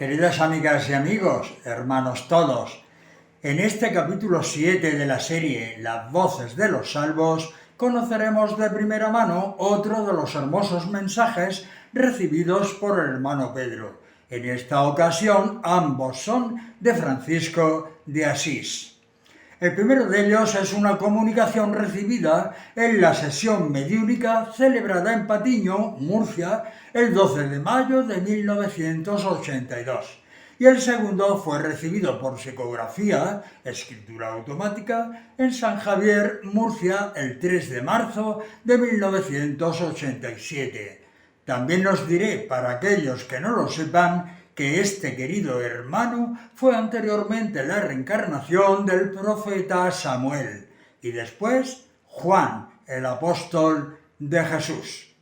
Queridas amigas y amigos, hermanos todos, en este capítulo 7 de la serie Las voces de los salvos, conoceremos de primera mano otro de los hermosos mensajes recibidos por el hermano Pedro. En esta ocasión, ambos son de Francisco de Asís. El primero de ellos es una comunicación recibida en la sesión mediúnica celebrada en Patiño, Murcia, el 12 de mayo de 1982. Y el segundo fue recibido por psicografía, escritura automática, en San Javier, Murcia, el 3 de marzo de 1987. También os diré, para aquellos que no lo sepan, que este querido hermano fue anteriormente la reencarnación del profeta Samuel y después Juan, el apóstol de Jesús.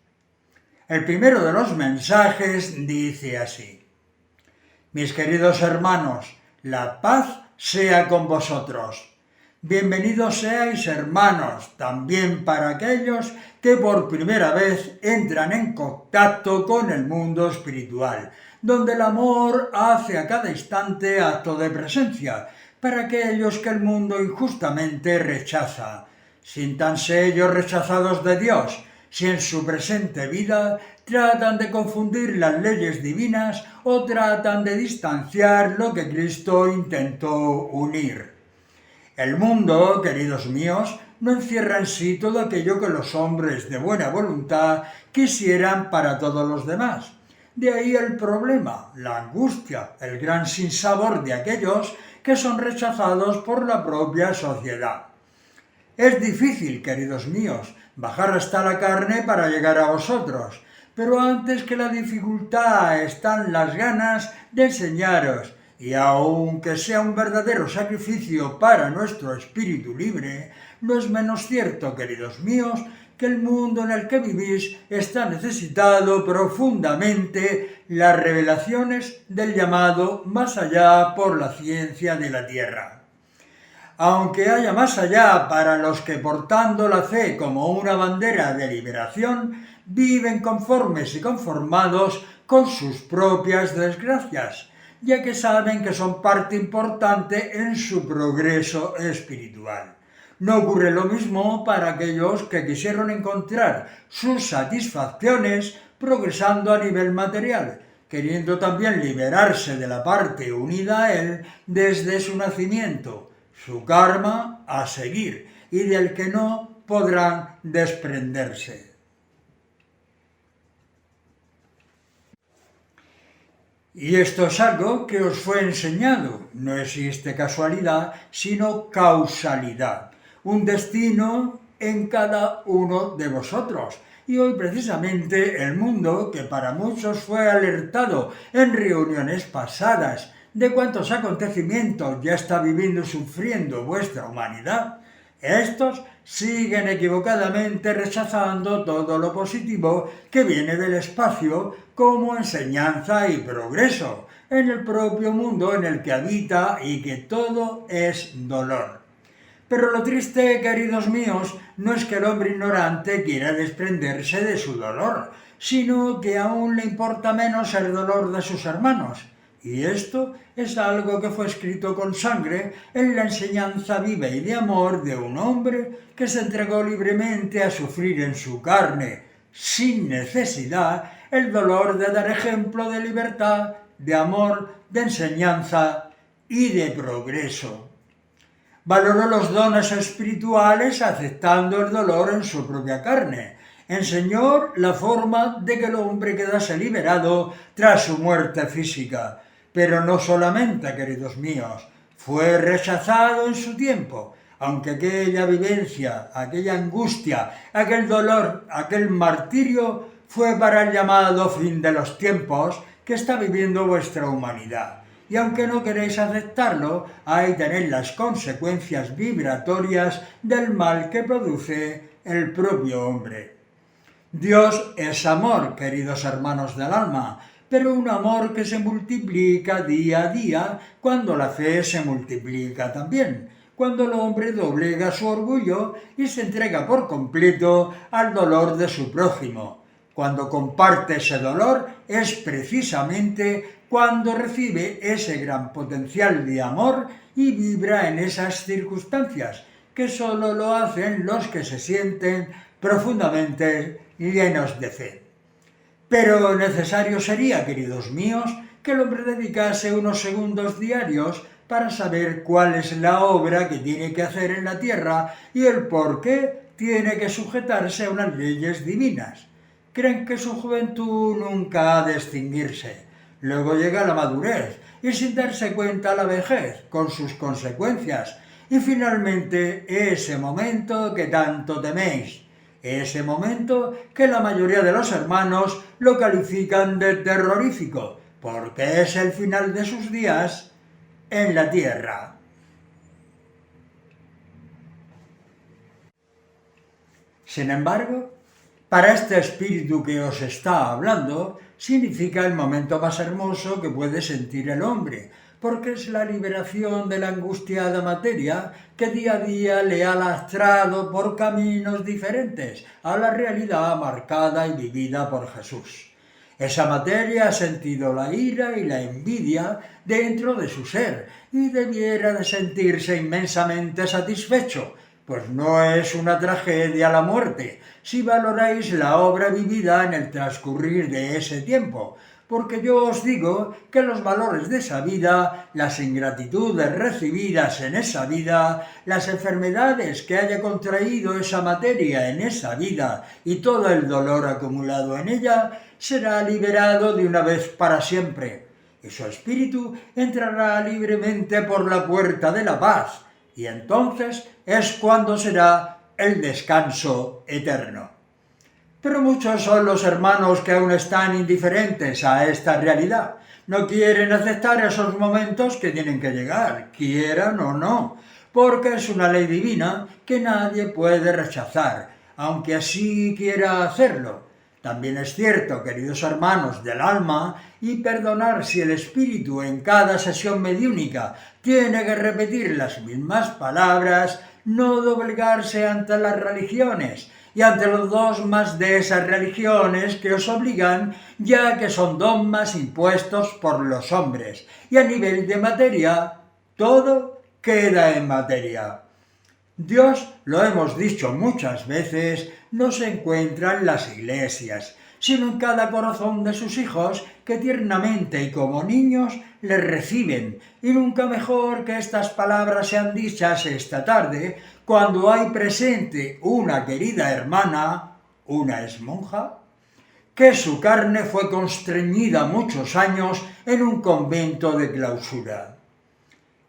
El primero de los mensajes dice así: Mis queridos hermanos, la paz sea con vosotros. Bienvenidos seáis, hermanos, también para aquellos que por primera vez entran en contacto con el mundo espiritual, donde el amor hace a cada instante acto de presencia, para aquellos que el mundo injustamente rechaza. Siéntanse ellos rechazados de Dios, si en su presente vida tratan de confundir las leyes divinas o tratan de distanciar lo que Cristo intentó unir. El mundo, queridos míos, no encierra en sí todo aquello que los hombres de buena voluntad quisieran para todos los demás. De ahí el problema, la angustia, el gran sinsabor de aquellos que son rechazados por la propia sociedad. Es difícil, queridos míos, bajar hasta la carne para llegar a vosotros, pero antes que la dificultad están las ganas de enseñaros, y aunque sea un verdadero sacrificio para nuestro espíritu libre, no es menos cierto, queridos míos, que el mundo en el que vivís está necesitado profundamente las revelaciones del llamado más allá por la ciencia de la tierra. Aunque haya más allá para los que portando la fe como una bandera de liberación, viven conformes y conformados con sus propias desgracias, ya que saben que son parte importante en su progreso espiritual. No ocurre lo mismo para aquellos que quisieron encontrar sus satisfacciones progresando a nivel material, queriendo también liberarse de la parte unida a él desde su nacimiento, su karma a seguir, y del que no podrán desprenderse. Y esto es algo que os fue enseñado. No existe casualidad, sino causalidad. Un destino en cada uno de vosotros. Y hoy precisamente el mundo, que para muchos fue alertado en reuniones pasadas de cuántos acontecimientos ya está viviendo y sufriendo vuestra humanidad, estos siguen equivocadamente rechazando todo lo positivo que viene del espacio como enseñanza y progreso en el propio mundo en el que habita y que todo es dolor. Pero lo triste, queridos míos, no es que el hombre ignorante quiera desprenderse de su dolor, sino que aún le importa menos el dolor de sus hermanos. Y esto es algo que fue escrito con sangre en la enseñanza viva y de amor de un hombre que se entregó libremente a sufrir en su carne, sin necesidad, el dolor de dar ejemplo de libertad, de amor, de enseñanza y de progreso. Valoró los dones espirituales aceptando el dolor en su propia carne. Enseñó la forma de que el hombre quedase liberado tras su muerte física. Pero no solamente, queridos míos, fue rechazado en su tiempo, aunque aquella vivencia, aquella angustia, aquel dolor, aquel martirio fue para el llamado fin de los tiempos que está viviendo vuestra humanidad. Y aunque no queréis aceptarlo, ahí tenéis las consecuencias vibratorias del mal que produce el propio hombre. Dios es amor, queridos hermanos del alma, pero un amor que se multiplica día a día cuando la fe se multiplica también, cuando el hombre doblega su orgullo y se entrega por completo al dolor de su prójimo. Cuando comparte ese dolor es precisamente cuando recibe ese gran potencial de amor y vibra en esas circunstancias, que solo lo hacen los que se sienten profundamente llenos de fe. Pero necesario sería, queridos míos, que el hombre dedicase unos segundos diarios para saber cuál es la obra que tiene que hacer en la tierra y el por qué tiene que sujetarse a unas leyes divinas. Creen que su juventud nunca ha de extinguirse. Luego llega la madurez y sin darse cuenta la vejez, con sus consecuencias. Y finalmente ese momento que tanto teméis. Ese momento que la mayoría de los hermanos lo califican de terrorífico, porque es el final de sus días en la tierra. Sin embargo, para este espíritu que os está hablando, significa el momento más hermoso que puede sentir el hombre, porque es la liberación de la angustiada materia que día a día le ha lastrado por caminos diferentes a la realidad marcada y vivida por Jesús. Esa materia ha sentido la ira y la envidia dentro de su ser y debiera de sentirse inmensamente satisfecho, pues no es una tragedia la muerte, si valoráis la obra vivida en el transcurrir de ese tiempo, porque yo os digo que los valores de esa vida, las ingratitudes recibidas en esa vida, las enfermedades que haya contraído esa materia en esa vida y todo el dolor acumulado en ella, será liberado de una vez para siempre, y su espíritu entrará libremente por la puerta de la paz, y entonces es cuando será el descanso eterno. Pero muchos son los hermanos que aún están indiferentes a esta realidad. No quieren aceptar esos momentos que tienen que llegar, quieran o no, porque es una ley divina que nadie puede rechazar, aunque así quiera hacerlo. También es cierto, queridos hermanos del alma, y perdonar si el espíritu en cada sesión mediúnica tiene que repetir las mismas palabras, no doblegarse ante las religiones y ante los dogmas de esas religiones que os obligan, ya que son dogmas impuestos por los hombres, y a nivel de materia, todo queda en materia. Dios, lo hemos dicho muchas veces, no se encuentra en las iglesias, sino en cada corazón de sus hijos que tiernamente y como niños le reciben. Y nunca mejor que estas palabras sean dichas esta tarde, cuando hay presente una querida hermana, una es monja, que su carne fue constreñida muchos años en un convento de clausura.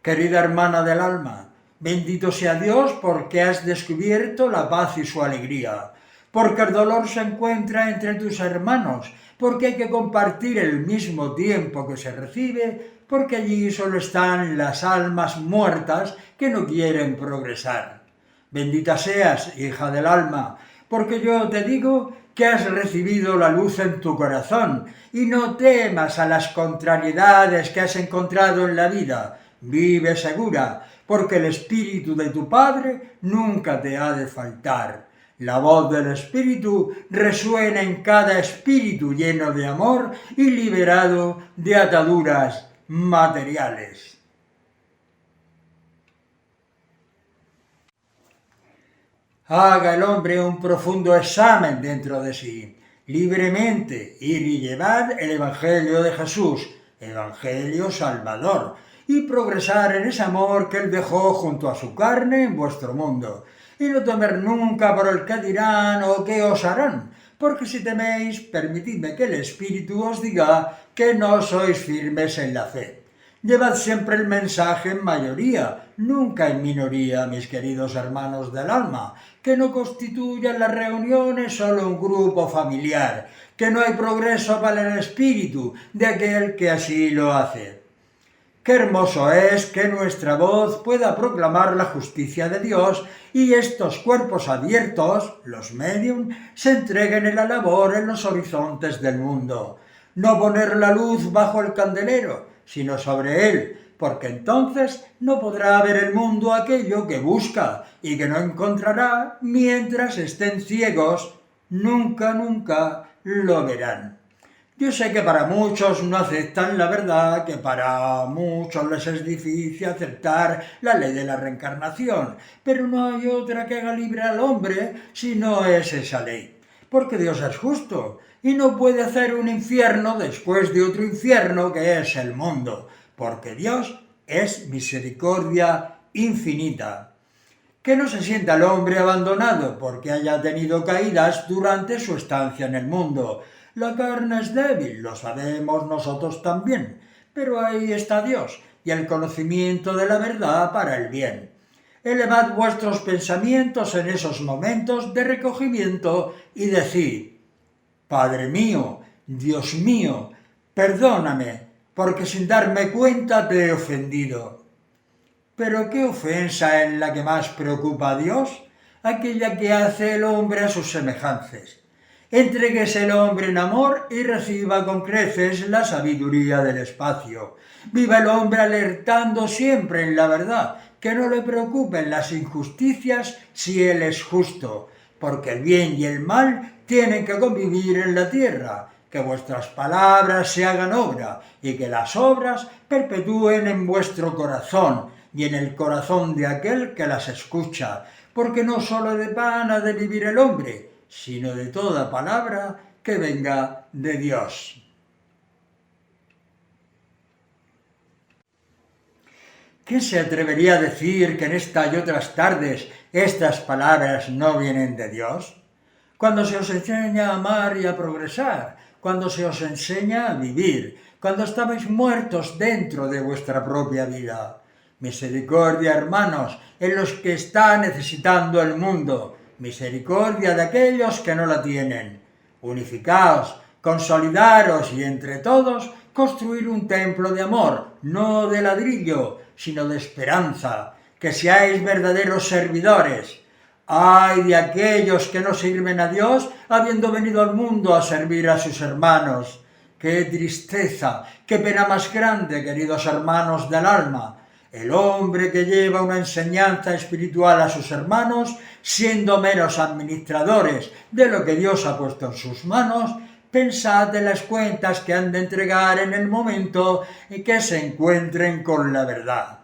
Querida hermana del alma, bendito sea Dios porque has descubierto la paz y su alegría, porque el dolor se encuentra entre tus hermanos, porque hay que compartir el mismo tiempo que se recibe, porque allí solo están las almas muertas que no quieren progresar. Bendita seas, hija del alma, porque yo te digo que has recibido la luz en tu corazón y no temas a las contrariedades que has encontrado en la vida. Vive segura, porque el espíritu de tu Padre nunca te ha de faltar. La voz del espíritu resuena en cada espíritu lleno de amor y liberado de ataduras materiales. Haga el hombre un profundo examen dentro de sí, libremente, ir y llevar el Evangelio de Jesús, Evangelio Salvador, y progresar en ese amor que Él dejó junto a su carne en vuestro mundo, y no temer nunca por el qué dirán o qué os harán, porque si teméis, permitidme que el Espíritu os diga que no sois firmes en la fe. Llevad siempre el mensaje en mayoría, nunca en minoría, mis queridos hermanos del alma, que no constituyan las reuniones solo un grupo familiar, que no hay progreso para el espíritu de aquel que así lo hace. Qué hermoso es que nuestra voz pueda proclamar la justicia de Dios y estos cuerpos abiertos, los medium, se entreguen en la labor en los horizontes del mundo. No poner la luz bajo el candelero, sino sobre él, porque entonces no podrá ver el mundo aquello que busca y que no encontrará mientras estén ciegos, nunca lo verán. Yo sé que para muchos no aceptan la verdad, que para muchos les es difícil aceptar la ley de la reencarnación, pero no hay otra que haga libre al hombre si no es esa ley. Porque Dios es justo y no puede hacer un infierno después de otro infierno que es el mundo, porque Dios es misericordia infinita. Que no se sienta el hombre abandonado porque haya tenido caídas durante su estancia en el mundo. La carne es débil, lo sabemos nosotros también, pero ahí está Dios y el conocimiento de la verdad para el bien. Elevad vuestros pensamientos en esos momentos de recogimiento y decid: Padre mío, Dios mío, perdóname, porque sin darme cuenta te he ofendido. Pero ¿qué ofensa es la que más preocupa a Dios? Aquella que hace el hombre a sus semejantes. Entréguese el hombre en amor y reciba con creces la sabiduría del espacio. Viva el hombre alertando siempre en la verdad, que no le preocupen las injusticias si él es justo, porque el bien y el mal tienen que convivir en la tierra. Que vuestras palabras se hagan obra y que las obras perpetúen en vuestro corazón y en el corazón de aquel que las escucha, porque no sólo de pan ha de vivir el hombre, sino de toda palabra que venga de Dios. ¿Quién se atrevería a decir que en esta y otras tardes estas palabras no vienen de Dios? Cuando se os enseña a amar y a progresar, cuando se os enseña a vivir, cuando estabais muertos dentro de vuestra propia vida. Misericordia, hermanos, en los que está necesitando el mundo, misericordia de aquellos que no la tienen. Unificaos, consolidaros y entre todos construir un templo de amor, no de ladrillo, sino de esperanza, que seáis verdaderos servidores. ¡Ay de aquellos que no sirven a Dios, habiendo venido al mundo a servir a sus hermanos! ¡Qué tristeza, qué pena más grande, queridos hermanos del alma! El hombre que lleva una enseñanza espiritual a sus hermanos, siendo menos administradores de lo que Dios ha puesto en sus manos, pensad en las cuentas que han de entregar en el momento en que se encuentren con la verdad.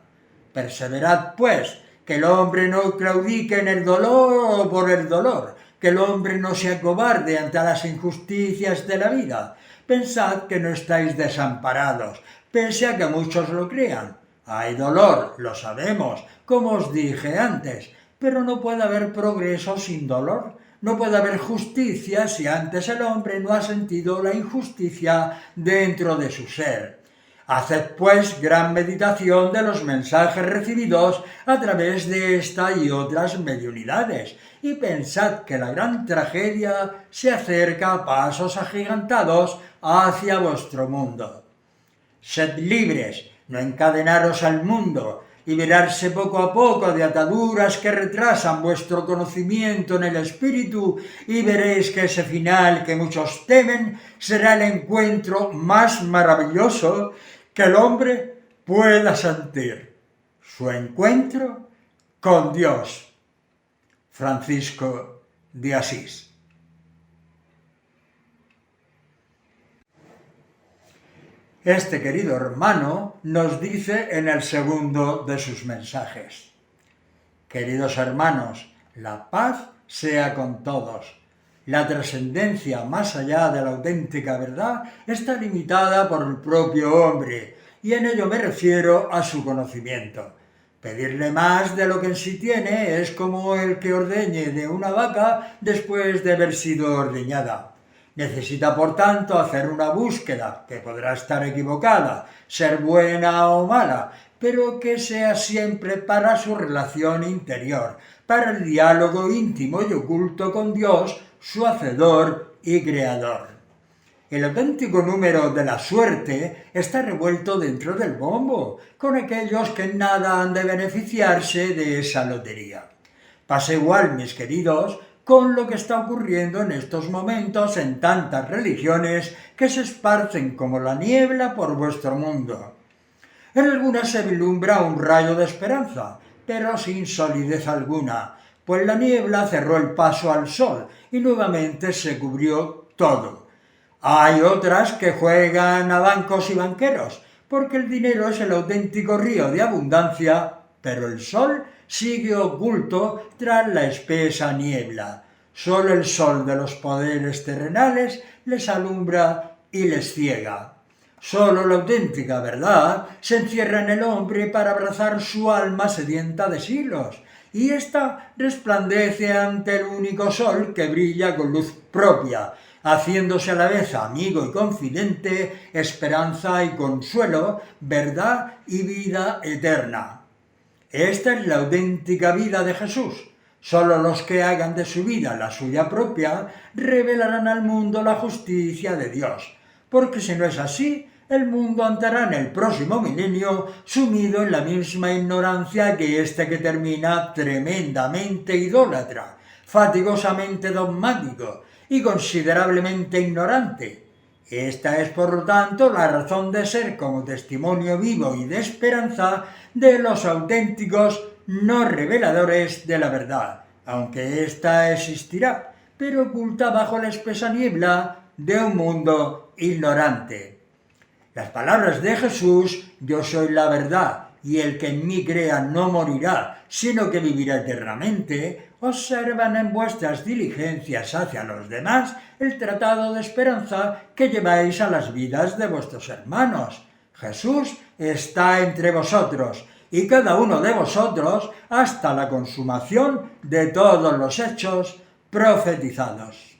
Perseverad, pues, que el hombre no claudique en el dolor o por el dolor, que el hombre no sea cobarde ante las injusticias de la vida. Pensad que no estáis desamparados, pese a que muchos lo crean. Hay dolor, lo sabemos, como os dije antes, pero no puede haber progreso sin dolor. No puede haber justicia si antes el hombre no ha sentido la injusticia dentro de su ser. Haced pues gran meditación de los mensajes recibidos a través de esta y otras mediunidades y pensad que la gran tragedia se acerca a pasos agigantados hacia vuestro mundo. Sed libres, no encadenaros al mundo, liberarse poco a poco de ataduras que retrasan vuestro conocimiento en el espíritu y veréis que ese final que muchos temen será el encuentro más maravilloso que el hombre pueda sentir, su encuentro con Dios. Francisco de Asís. Este querido hermano nos dice en el segundo de sus mensajes: queridos hermanos, la paz sea con todos. La trascendencia más allá de la auténtica verdad está limitada por el propio hombre, y en ello me refiero a su conocimiento. Pedirle más de lo que en sí tiene es como el que ordeñe de una vaca después de haber sido ordeñada. Necesita, por tanto, hacer una búsqueda, que podrá estar equivocada, ser buena o mala, pero que sea siempre para su relación interior, para el diálogo íntimo y oculto con Dios, su hacedor y creador. El auténtico número de la suerte está revuelto dentro del bombo, con aquellos que en nada han de beneficiarse de esa lotería. Pasa igual, mis queridos, con lo que está ocurriendo en estos momentos en tantas religiones que se esparcen como la niebla por vuestro mundo. En algunas se vislumbra un rayo de esperanza, pero sin solidez alguna, pues la niebla cerró el paso al sol y nuevamente se cubrió todo. Hay otras que juegan a bancos y banqueros, porque el dinero es el auténtico río de abundancia, pero el sol sigue oculto tras la espesa niebla. Solo el sol de los poderes terrenales les alumbra y les ciega. Solo la auténtica verdad se encierra en el hombre para abrazar su alma sedienta de siglos, y ésta resplandece ante el único sol que brilla con luz propia, haciéndose a la vez amigo y confidente, esperanza y consuelo, verdad y vida eterna. Esta es la auténtica vida de Jesús. Solo los que hagan de su vida la suya propia revelarán al mundo la justicia de Dios, porque si no es así, el mundo andará en el próximo milenio sumido en la misma ignorancia que este que termina tremendamente idólatra, fatigosamente dogmático y considerablemente ignorante. Esta es, por lo tanto, la razón de ser como testimonio vivo y de esperanza de los auténticos no reveladores de la verdad, aunque ésta existirá, pero oculta bajo la espesa niebla de un mundo ignorante. Las palabras de Jesús, yo soy la verdad, y el que en mí crea no morirá, sino que vivirá eternamente, observan en vuestras diligencias hacia los demás el tratado de esperanza que lleváis a las vidas de vuestros hermanos. Jesús está entre vosotros, y cada uno de vosotros hasta la consumación de todos los hechos profetizados.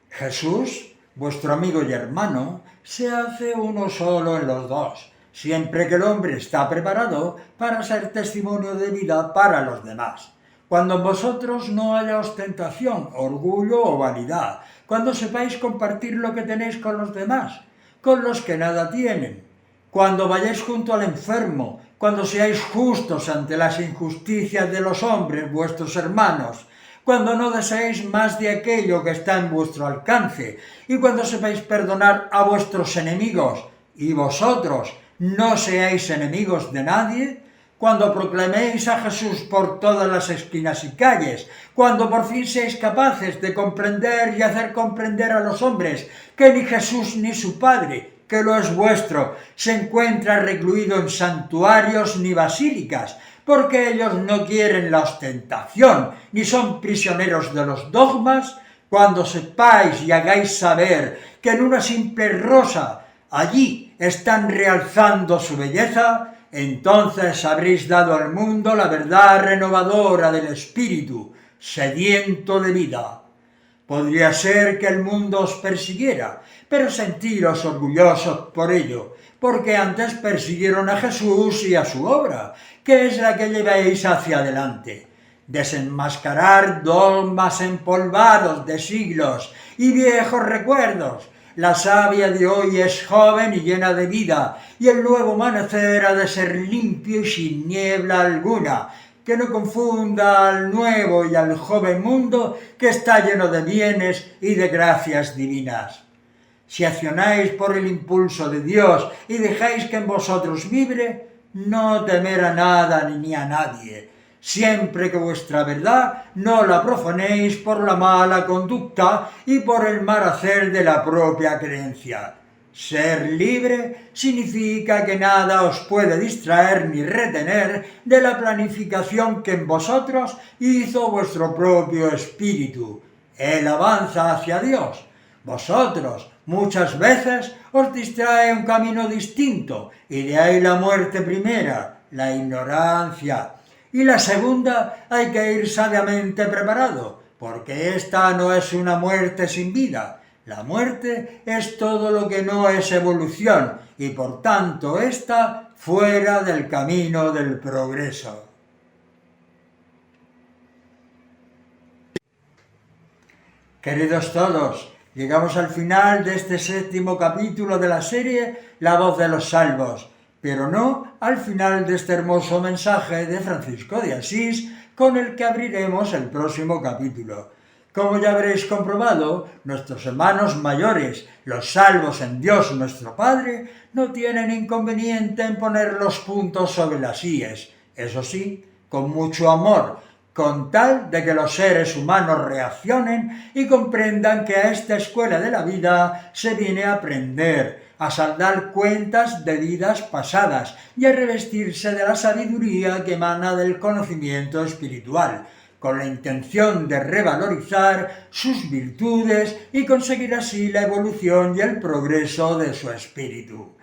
Jesús, vuestro amigo y hermano, se hace uno solo en los dos, siempre que el hombre está preparado para ser testimonio de vida para los demás. Cuando en vosotros no haya ostentación, orgullo o vanidad, cuando sepáis compartir lo que tenéis con los demás, con los que nada tienen, cuando vayáis junto al enfermo, cuando seáis justos ante las injusticias de los hombres, vuestros hermanos, cuando no deseéis más de aquello que está en vuestro alcance, y cuando sepáis perdonar a vuestros enemigos, y vosotros no seáis enemigos de nadie, cuando proclaméis a Jesús por todas las esquinas y calles, cuando por fin seáis capaces de comprender y hacer comprender a los hombres que ni Jesús ni su Padre, que lo es vuestro, se encuentra recluido en santuarios ni basílicas, porque ellos no quieren la ostentación, ni son prisioneros de los dogmas, cuando sepáis y hagáis saber que en una simple rosa allí están realzando su belleza, entonces habréis dado al mundo la verdad renovadora del espíritu, sediento de vida. Podría ser que el mundo os persiguiera, pero sentiros orgullosos por ello, porque antes persiguieron a Jesús y a su obra, que es la que lleváis hacia adelante. Desenmascarar dogmas empolvados de siglos y viejos recuerdos. La savia de hoy es joven y llena de vida, y el nuevo amanecer ha de ser limpio y sin niebla alguna, que no confunda al nuevo y al joven mundo que está lleno de bienes y de gracias divinas. Si accionáis por el impulso de Dios y dejáis que en vosotros vibre, no temer a nada ni a nadie, siempre que vuestra verdad no la profanéis por la mala conducta y por el mal hacer de la propia creencia. Ser libre significa que nada os puede distraer ni retener de la planificación que en vosotros hizo vuestro propio espíritu. Él avanza hacia Dios. Vosotros muchas veces os distrae un camino distinto, y de ahí la muerte primera, la ignorancia. Y la segunda hay que ir sabiamente preparado, porque esta no es una muerte sin vida. La muerte es todo lo que no es evolución, y por tanto está fuera del camino del progreso. Queridos todos, llegamos al final de este 7º capítulo de la serie La voz de los salvos, pero no al final de este hermoso mensaje de Francisco de Asís, con el que abriremos el próximo capítulo. Como ya habréis comprobado, nuestros hermanos mayores, los salvos en Dios nuestro Padre, no tienen inconveniente en poner los puntos sobre las íes, eso sí, con mucho amor, con tal de que los seres humanos reaccionen y comprendan que a esta escuela de la vida se viene a aprender, a saldar cuentas de vidas pasadas y a revestirse de la sabiduría que emana del conocimiento espiritual, con la intención de revalorizar sus virtudes y conseguir así la evolución y el progreso de su espíritu.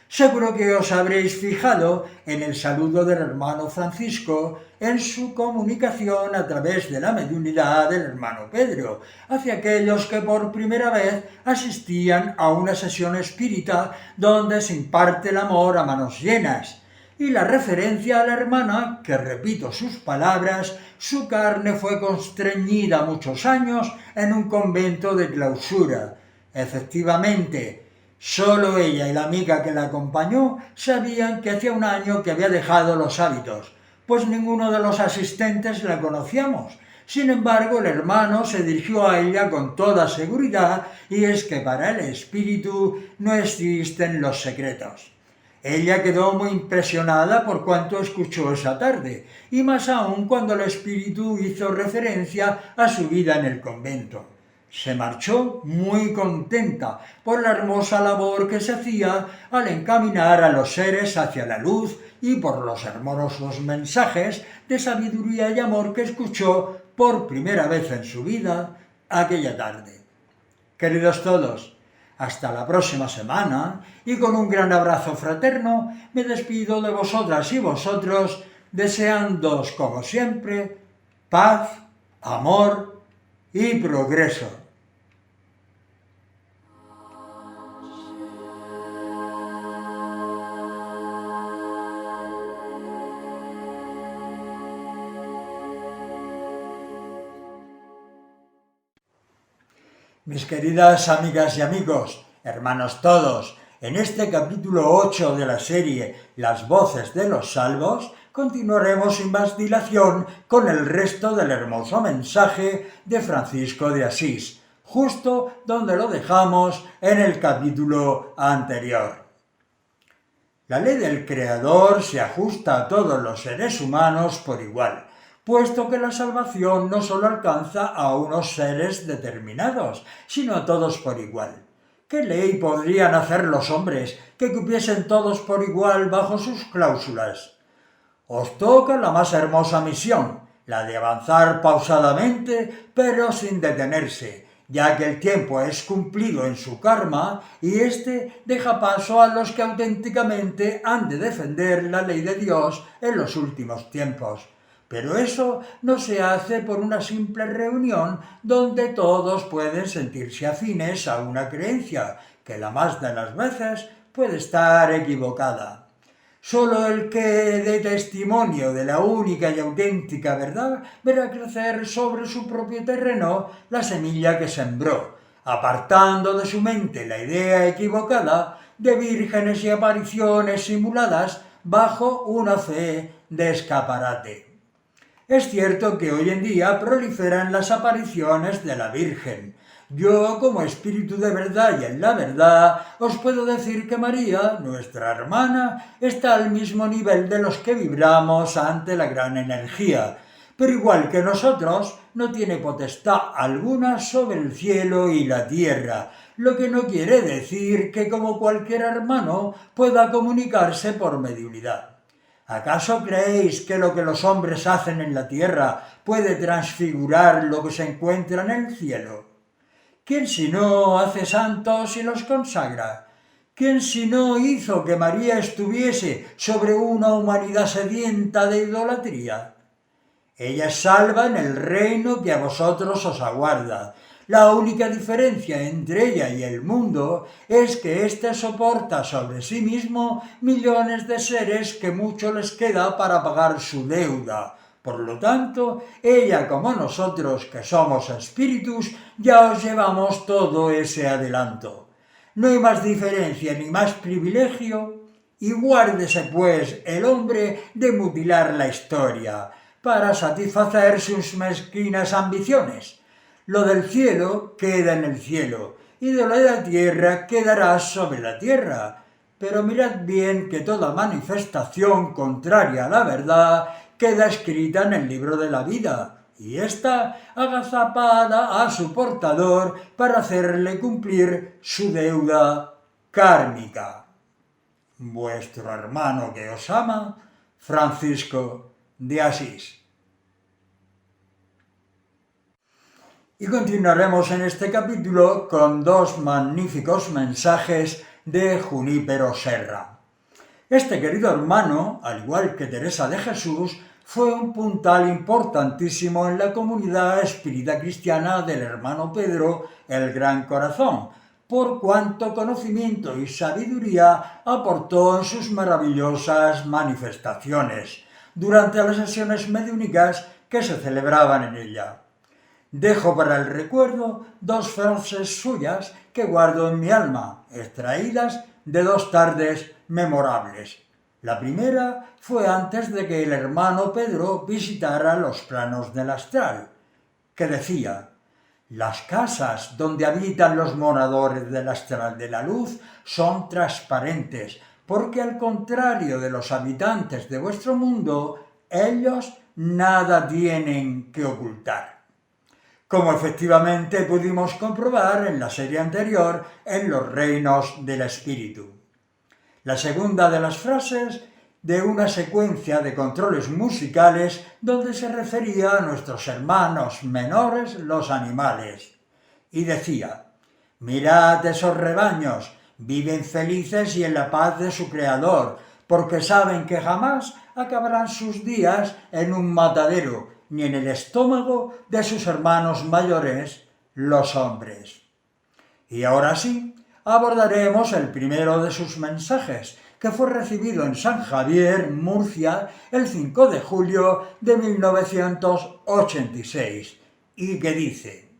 Seguro que os habréis fijado en el saludo del hermano Francisco en su comunicación a través de la mediunidad del hermano Pedro, hacia aquellos que por primera vez asistían a una sesión espírita donde se imparte el amor a manos llenas. Y la referencia a la hermana, que repito sus palabras, su carne fue constreñida muchos años en un convento de clausura. Efectivamente, solo ella y la amiga que la acompañó sabían que hacía un año que había dejado los hábitos, pues ninguno de los asistentes la conocíamos. Sin embargo, el hermano se dirigió a ella con toda seguridad, y es que para el espíritu no existen los secretos. Ella quedó muy impresionada por cuanto escuchó esa tarde, y más aún cuando el espíritu hizo referencia a su vida en el convento. Se marchó muy contenta por la hermosa labor que se hacía al encaminar a los seres hacia la luz y por los hermosos mensajes de sabiduría y amor que escuchó por primera vez en su vida aquella tarde. Queridos todos, hasta la próxima semana y con un gran abrazo fraterno me despido de vosotras y vosotros, deseándoos como siempre paz, amor y progreso. Mis queridas amigas y amigos, hermanos todos, en este capítulo 8 de la serie Las voces de los salvos, continuaremos sin más dilación con el resto del hermoso mensaje de Francisco de Asís, justo donde lo dejamos en el capítulo anterior. La ley del Creador se ajusta a todos los seres humanos por igual, puesto que la salvación no solo alcanza a unos seres determinados, sino a todos por igual. ¿Qué ley podrían hacer los hombres que cupiesen todos por igual bajo sus cláusulas? Os toca la más hermosa misión, la de avanzar pausadamente, pero sin detenerse, ya que el tiempo es cumplido en su karma y éste deja paso a los que auténticamente han de defender la ley de Dios en los últimos tiempos. Pero eso no se hace por una simple reunión donde todos pueden sentirse afines a una creencia, que la más de las veces puede estar equivocada. Solo el que dé testimonio de la única y auténtica verdad verá crecer sobre su propio terreno la semilla que sembró, apartando de su mente la idea equivocada de vírgenes y apariciones simuladas bajo una fe de escaparate. Es cierto que hoy en día proliferan las apariciones de la Virgen. Yo, como espíritu de verdad y en la verdad, os puedo decir que María, nuestra hermana, está al mismo nivel de los que vibramos ante la gran energía, pero igual que nosotros, no tiene potestad alguna sobre el cielo y la tierra, lo que no quiere decir que como cualquier hermano pueda comunicarse por mediunidad. ¿Acaso creéis que lo que los hombres hacen en la tierra puede transfigurar lo que se encuentra en el cielo? ¿Quién si no hace santos y los consagra? ¿Quién si no hizo que María estuviese sobre una humanidad sedienta de idolatría? Ella es salva en el reino que a vosotros os aguarda. La única diferencia entre ella y el mundo es que éste soporta sobre sí mismo millones de seres que mucho les queda para pagar su deuda. Por lo tanto, ella como nosotros, que somos espíritus, ya os llevamos todo ese adelanto. No hay más diferencia ni más privilegio, y guárdese pues el hombre de mutilar la historia para satisfacer sus mezquinas ambiciones. Lo del cielo queda en el cielo, y de lo de la tierra quedará sobre la tierra. Pero mirad bien que toda manifestación contraria a la verdad queda escrita en el libro de la vida, y está agazapada a su portador para hacerle cumplir su deuda kármica. Vuestro hermano que os ama, Francisco de Asís. Y continuaremos en este capítulo con dos magníficos mensajes de Junípero Serra. Este querido hermano, al igual que Teresa de Jesús, fue un puntal importantísimo en la comunidad espírita cristiana del hermano Pedro, el Gran Corazón, por cuanto conocimiento y sabiduría aportó en sus maravillosas manifestaciones durante las sesiones mediúnicas que se celebraban en ella. Dejo para el recuerdo dos frases suyas que guardo en mi alma, extraídas de dos tardes memorables. La primera fue antes de que el hermano Pedro visitara los planos del astral, que decía: las casas donde habitan los moradores del astral de la luz son transparentes, porque al contrario de los habitantes de vuestro mundo, ellos nada tienen que ocultar. Como efectivamente pudimos comprobar en la serie anterior en los reinos del espíritu. La segunda de las frases de una secuencia de controles musicales donde se refería a nuestros hermanos menores, los animales, y decía: mirad esos rebaños, viven felices y en la paz de su creador, porque saben que jamás acabarán sus días en un matadero, ni en el estómago de sus hermanos mayores, los hombres. Y ahora sí, abordaremos el primero de sus mensajes, que fue recibido en San Javier, Murcia, el 5 de julio de 1986, y que dice: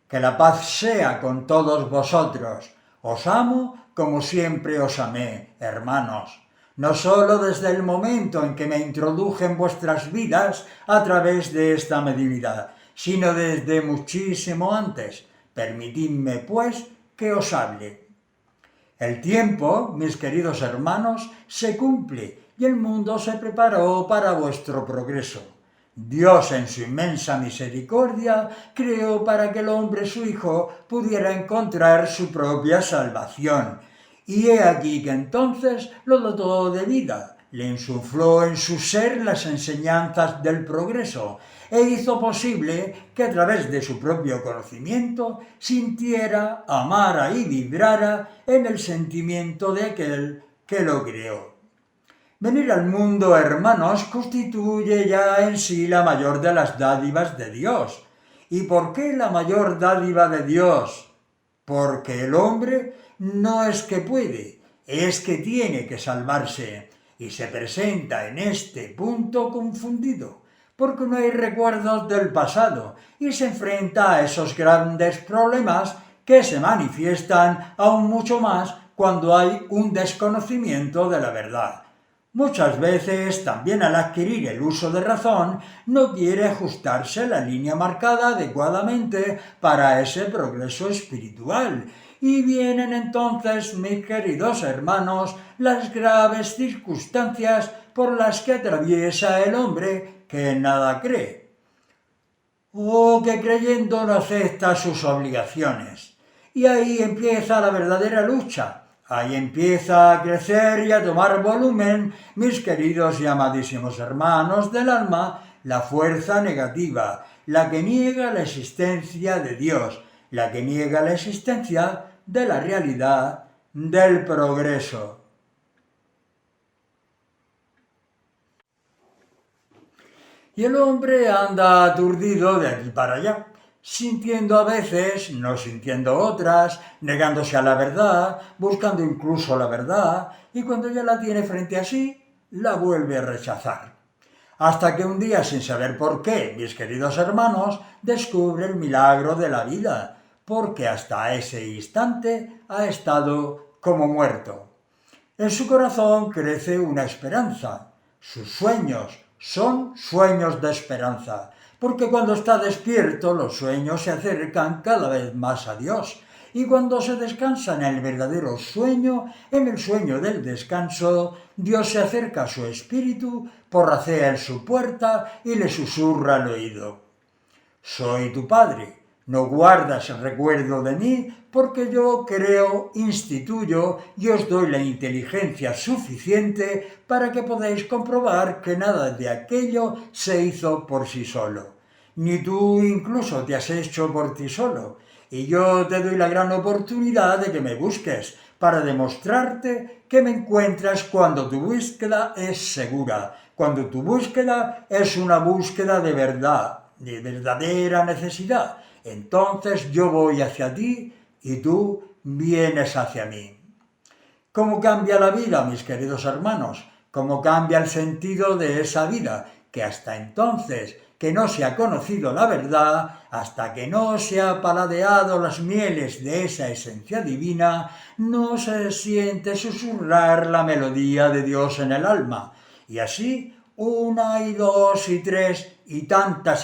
que la paz sea con todos vosotros. Os amo como siempre os amé, hermanos. No solo desde el momento en que me introduje en vuestras vidas a través de esta mediunidad, sino desde muchísimo antes. Permitidme, pues, que os hable. El tiempo, mis queridos hermanos, se cumple y el mundo se preparó para vuestro progreso. Dios, en su inmensa misericordia, creó para que el hombre, su Hijo, pudiera encontrar su propia salvación. Y he aquí que entonces lo dotó de vida, le insufló en su ser las enseñanzas del progreso e hizo posible que a través de su propio conocimiento sintiera, amara y vibrara en el sentimiento de aquel que lo creó. Venir al mundo, hermanos, constituye ya en sí la mayor de las dádivas de Dios. ¿Y por qué la mayor dádiva de Dios? Porque el hombre no es que puede, es que tiene que salvarse, y se presenta en este punto confundido, porque no hay recuerdos del pasado, y se enfrenta a esos grandes problemas que se manifiestan aún mucho más cuando hay un desconocimiento de la verdad. Muchas veces, también al adquirir el uso de razón, no quiere ajustarse la línea marcada adecuadamente para ese progreso espiritual. Y vienen entonces, mis queridos hermanos, las graves circunstancias por las que atraviesa el hombre que en nada cree, o que creyendo no acepta sus obligaciones. Y ahí empieza la verdadera lucha. Ahí empieza a crecer y a tomar volumen, mis queridos y amadísimos hermanos del alma, la fuerza negativa, la que niega la existencia de Dios, la que niega la existencia de la realidad del progreso. Y el hombre anda aturdido de aquí para allá, sintiendo a veces, no sintiendo otras, negándose a la verdad, buscando incluso la verdad, y cuando ya la tiene frente a sí, la vuelve a rechazar. Hasta que un día, sin saber por qué, mis queridos hermanos, descubre el milagro de la vida, porque hasta ese instante ha estado como muerto. En su corazón crece una esperanza. Sus sueños son sueños de esperanza, porque cuando está despierto los sueños se acercan cada vez más a Dios y cuando se descansa en el verdadero sueño, en el sueño del descanso, Dios se acerca a su espíritu, porracea en su puerta y le susurra al oído: soy tu padre, no guardas el recuerdo de mí, porque yo creo, instituyo y os doy la inteligencia suficiente para que podáis comprobar que nada de aquello se hizo por sí solo. Ni tú incluso te has hecho por ti solo, y yo te doy la gran oportunidad de que me busques, para demostrarte que me encuentras cuando tu búsqueda es segura, cuando tu búsqueda es una búsqueda de verdad, de verdadera necesidad. Entonces yo voy hacia ti y tú vienes hacia mí. ¿Cómo cambia la vida, mis queridos hermanos? ¿Cómo cambia el sentido de esa vida? Que hasta entonces, que no se ha conocido la verdad, hasta que no se ha paladeado las mieles de esa esencia divina, no se siente susurrar la melodía de Dios en el alma. Y así, una y dos y tres y tantas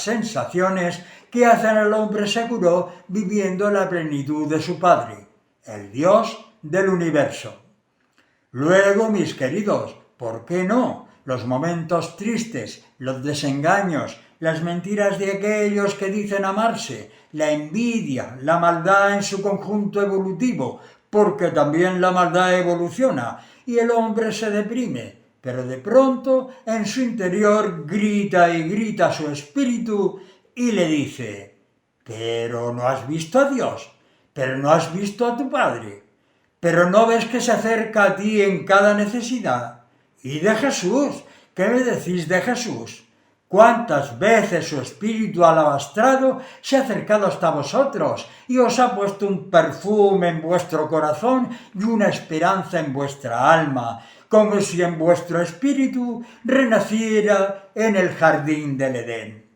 sensaciones que hacen al hombre seguro viviendo la plenitud de su Padre, el Dios del universo. Luego, mis queridos, ¿por qué no? Los momentos tristes, los desengaños, las mentiras de aquellos que dicen amarse, la envidia, la maldad en su conjunto evolutivo, porque también la maldad evoluciona y el hombre se deprime, pero de pronto en su interior grita y grita su espíritu y le dice: pero no has visto a Dios, pero no has visto a tu Padre, pero no ves que se acerca a ti en cada necesidad. Y de Jesús, ¿qué me decís de Jesús? ¿Cuántas veces su espíritu alabastrado se ha acercado hasta vosotros y os ha puesto un perfume en vuestro corazón y una esperanza en vuestra alma, como si en vuestro espíritu renaciera en el jardín del Edén?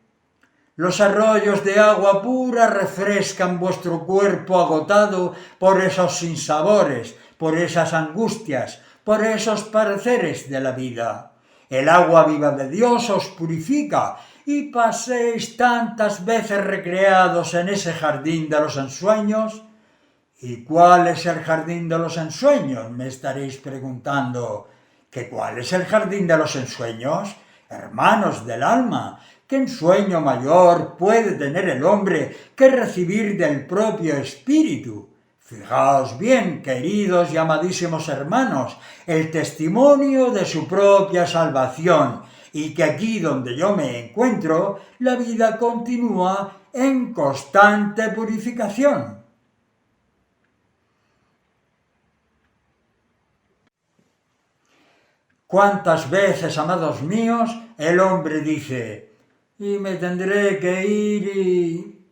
Los arroyos de agua pura refrescan vuestro cuerpo agotado por esos sinsabores, por esas angustias, por esos pareceres de la vida. El agua viva de Dios os purifica y paséis tantas veces recreados en ese jardín de los ensueños. ¿Y cuál es el jardín de los ensueños?, me estaréis preguntando. ¿Que cuál es el jardín de los ensueños? Hermanos del alma, ¿qué ensueño mayor puede tener el hombre que recibir del propio Espíritu? Fijaos bien, queridos y amadísimos hermanos, el testimonio de su propia salvación, y que aquí donde yo me encuentro, la vida continúa en constante purificación. ¿Cuántas veces, amados míos, el hombre dice: y me tendré que ir y...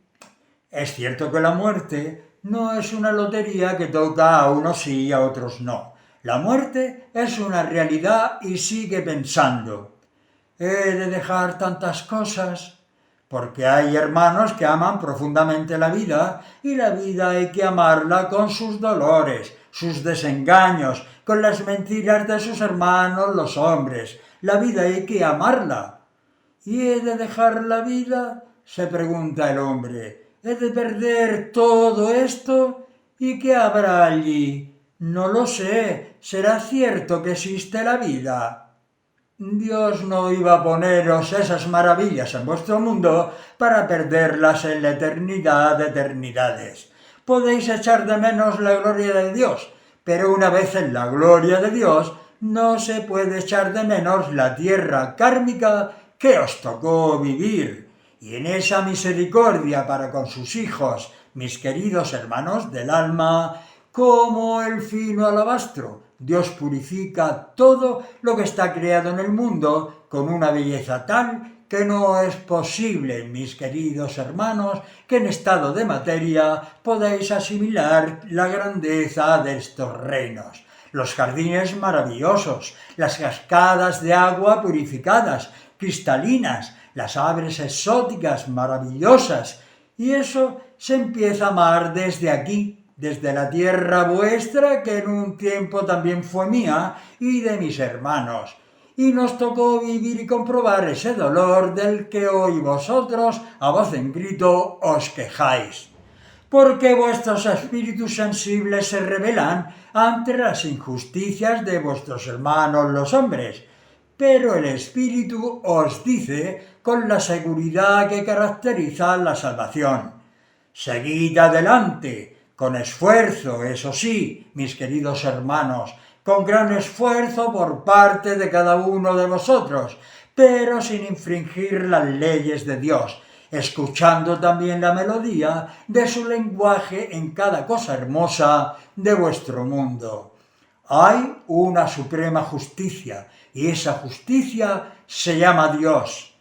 Es cierto que la muerte no es una lotería que toca a unos sí y a otros no. La muerte es una realidad y sigue pensando: ¿he de dejar tantas cosas? Porque hay hermanos que aman profundamente la vida, y la vida hay que amarla con sus dolores, sus desengaños, con las mentiras de sus hermanos los hombres. La vida hay que amarla. ¿Y he de dejar la vida?, se pregunta el hombre. ¿He de perder todo esto? ¿Y qué habrá allí? No lo sé. ¿Será cierto que existe la vida? Dios no iba a poneros esas maravillas en vuestro mundo para perderlas en la eternidad de eternidades. Podéis echar de menos la gloria de Dios, pero una vez en la gloria de Dios no se puede echar de menos la tierra kármica que os tocó vivir. Y en esa misericordia para con sus hijos, mis queridos hermanos del alma, como el fino alabastro, Dios purifica todo lo que está creado en el mundo con una belleza tal que no es posible, mis queridos hermanos, que en estado de materia podáis asimilar la grandeza de estos reinos. Los jardines maravillosos, las cascadas de agua purificadas, cristalinas, las aves exóticas maravillosas, y eso se empieza a amar desde aquí, desde la tierra vuestra, que en un tiempo también fue mía y de mis hermanos. Y nos tocó vivir y comprobar ese dolor del que hoy vosotros, a voz en grito, os quejáis. porque vuestros espíritus sensibles se rebelan ante las injusticias de vuestros hermanos los hombres. Pero el Espíritu os dice con la seguridad que caracteriza la salvación: seguid adelante, con esfuerzo, eso sí, mis queridos hermanos, con gran esfuerzo por parte de cada uno de vosotros, pero sin infringir las leyes de Dios, escuchando también la melodía de su lenguaje en cada cosa hermosa de vuestro mundo. Hay una suprema justicia, y esa justicia se llama Dios.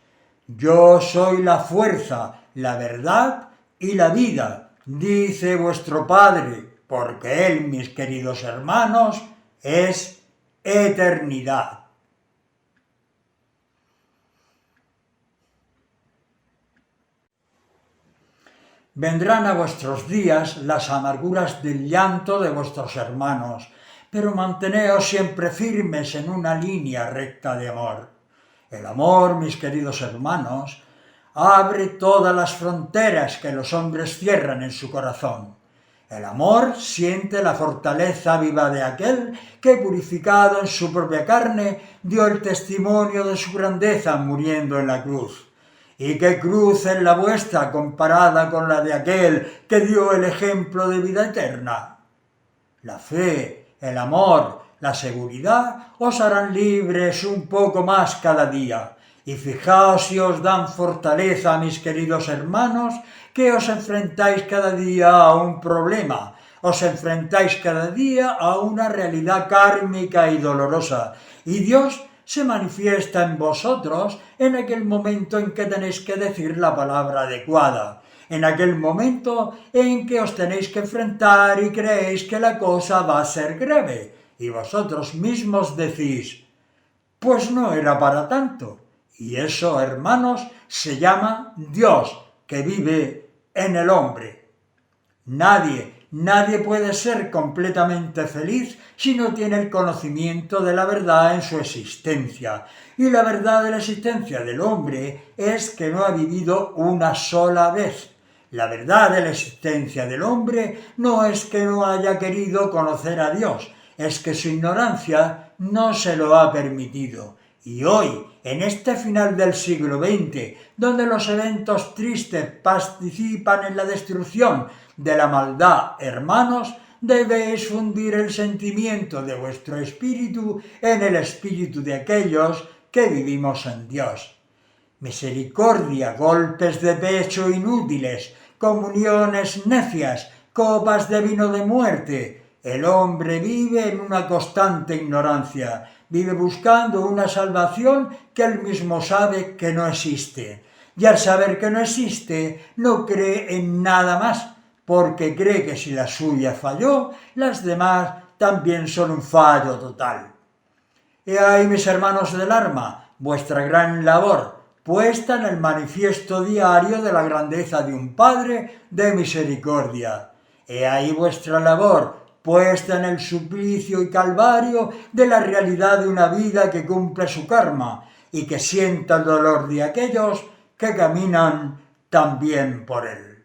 Yo soy la fuerza, la verdad y la vida, dice vuestro Padre, porque Él, mis queridos hermanos, es eternidad. Vendrán a vuestros días las amarguras del llanto de vuestros hermanos, pero manteneos siempre firmes en una línea recta de amor. El amor, mis queridos hermanos, abre todas las fronteras que los hombres cierran en su corazón. El amor siente la fortaleza viva de aquel que, purificado en su propia carne, dio el testimonio de su grandeza muriendo en la cruz. ¿Y qué cruz es la vuestra comparada con la de aquel que dio el ejemplo de vida eterna? La fe, el amor, la seguridad os harán libres un poco más cada día. Y fijaos si os dan fortaleza, mis queridos hermanos, que os enfrentáis cada día a un problema, os enfrentáis cada día a una realidad kármica y dolorosa, y Dios se manifiesta en vosotros en aquel momento en que tenéis que decir la palabra adecuada, en aquel momento en que os tenéis que enfrentar y creéis que la cosa va a ser grave, y vosotros mismos decís: pues no era para tanto. Y eso, hermanos, se llama Dios, que vive en el hombre. Nadie puede ser completamente feliz si no tiene el conocimiento de la verdad en su existencia. Y la verdad de la existencia del hombre es que no ha vivido una sola vez. La verdad de la existencia del hombre no es que no haya querido conocer a Dios, es que su ignorancia no se lo ha permitido. Y hoy, en este final del siglo XX, donde los eventos tristes participan en la destrucción de la maldad, hermanos, debéis fundir el sentimiento de vuestro espíritu en el espíritu de aquellos que vivimos en Dios. Misericordia, golpes de pecho inútiles, comuniones necias, copas de vino de muerte. El hombre vive en una constante ignorancia, vive buscando una salvación que él mismo sabe que no existe. Y al saber que no existe, no cree en nada más, porque cree que si la suya falló, las demás también son un fallo total. He ahí, mis hermanos del alma, vuestra gran labor, puesta en el manifiesto diario de la grandeza de un Padre de misericordia. He ahí vuestra labor, puesta en el suplicio y calvario de la realidad de una vida que cumple su karma y que sienta el dolor de aquellos que caminan también por él.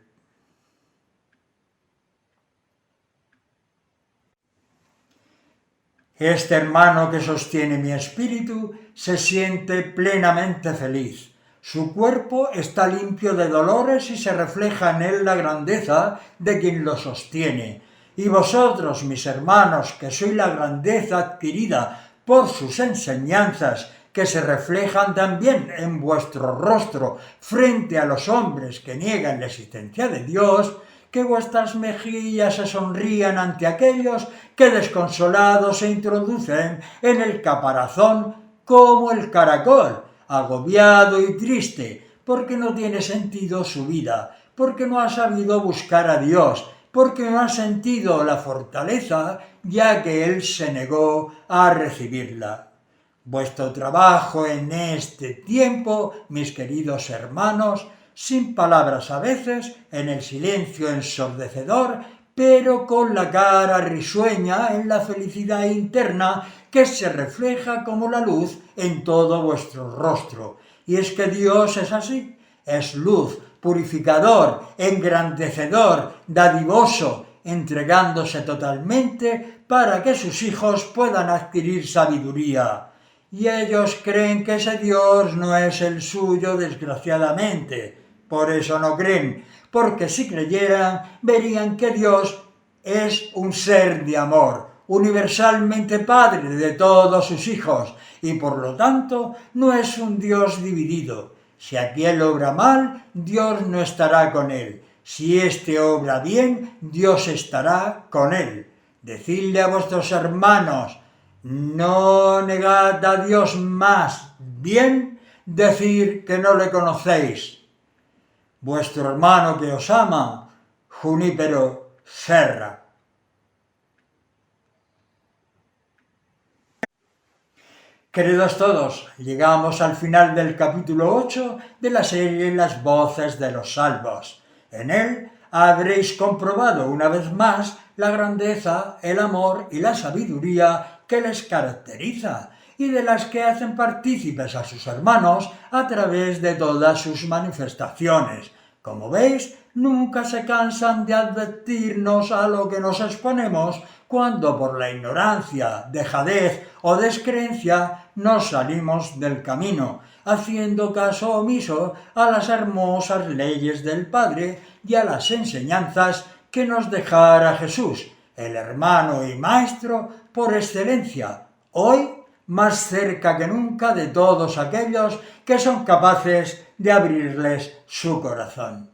Este hermano que sostiene mi espíritu se siente plenamente feliz. Su cuerpo está limpio de dolores y se refleja en él la grandeza de quien lo sostiene. Y vosotros, mis hermanos, que sois la grandeza adquirida por sus enseñanzas, que se reflejan también en vuestro rostro frente a los hombres que niegan la existencia de Dios, que vuestras mejillas se sonrían ante aquellos que desconsolados se introducen en el caparazón como el caracol, agobiado y triste, porque no tiene sentido su vida, porque no ha sabido buscar a Dios, porque no ha sentido la fortaleza, ya que Él se negó a recibirla. Vuestro trabajo en este tiempo, mis queridos hermanos, sin palabras a veces, en el silencio ensordecedor, pero con la cara risueña en la felicidad interna que se refleja como la luz en todo vuestro rostro. Y es que Dios es así, es luz, purificador, engrandecedor, dadivoso, entregándose totalmente para que sus hijos puedan adquirir sabiduría. Y ellos creen que ese Dios no es el suyo, desgraciadamente. Por eso no creen, porque si creyeran, verían que Dios es un ser de amor, universalmente Padre de todos sus hijos, y por lo tanto no es un Dios dividido. Si aquel obra mal, Dios no estará con él. Si éste obra bien, Dios estará con él. Decidle a vuestros hermanos, no negad a Dios más bien decir que no le conocéis. Vuestro hermano que os ama, Junípero Serra. Queridos todos, llegamos al final del capítulo 8 de la serie Las voces de los salvos. En él habréis comprobado una vez más la grandeza, el amor y la sabiduría que les caracteriza y de las que hacen partícipes a sus hermanos a través de todas sus manifestaciones. Como veis, nunca se cansan de advertirnos a lo que nos exponemos cuando por la ignorancia, dejadez o descreencia nos salimos del camino, haciendo caso omiso a las hermosas leyes del Padre y a las enseñanzas que nos dejara Jesús, el hermano y maestro por excelencia, hoy más cerca que nunca de todos aquellos que son capaces de abrirles su corazón.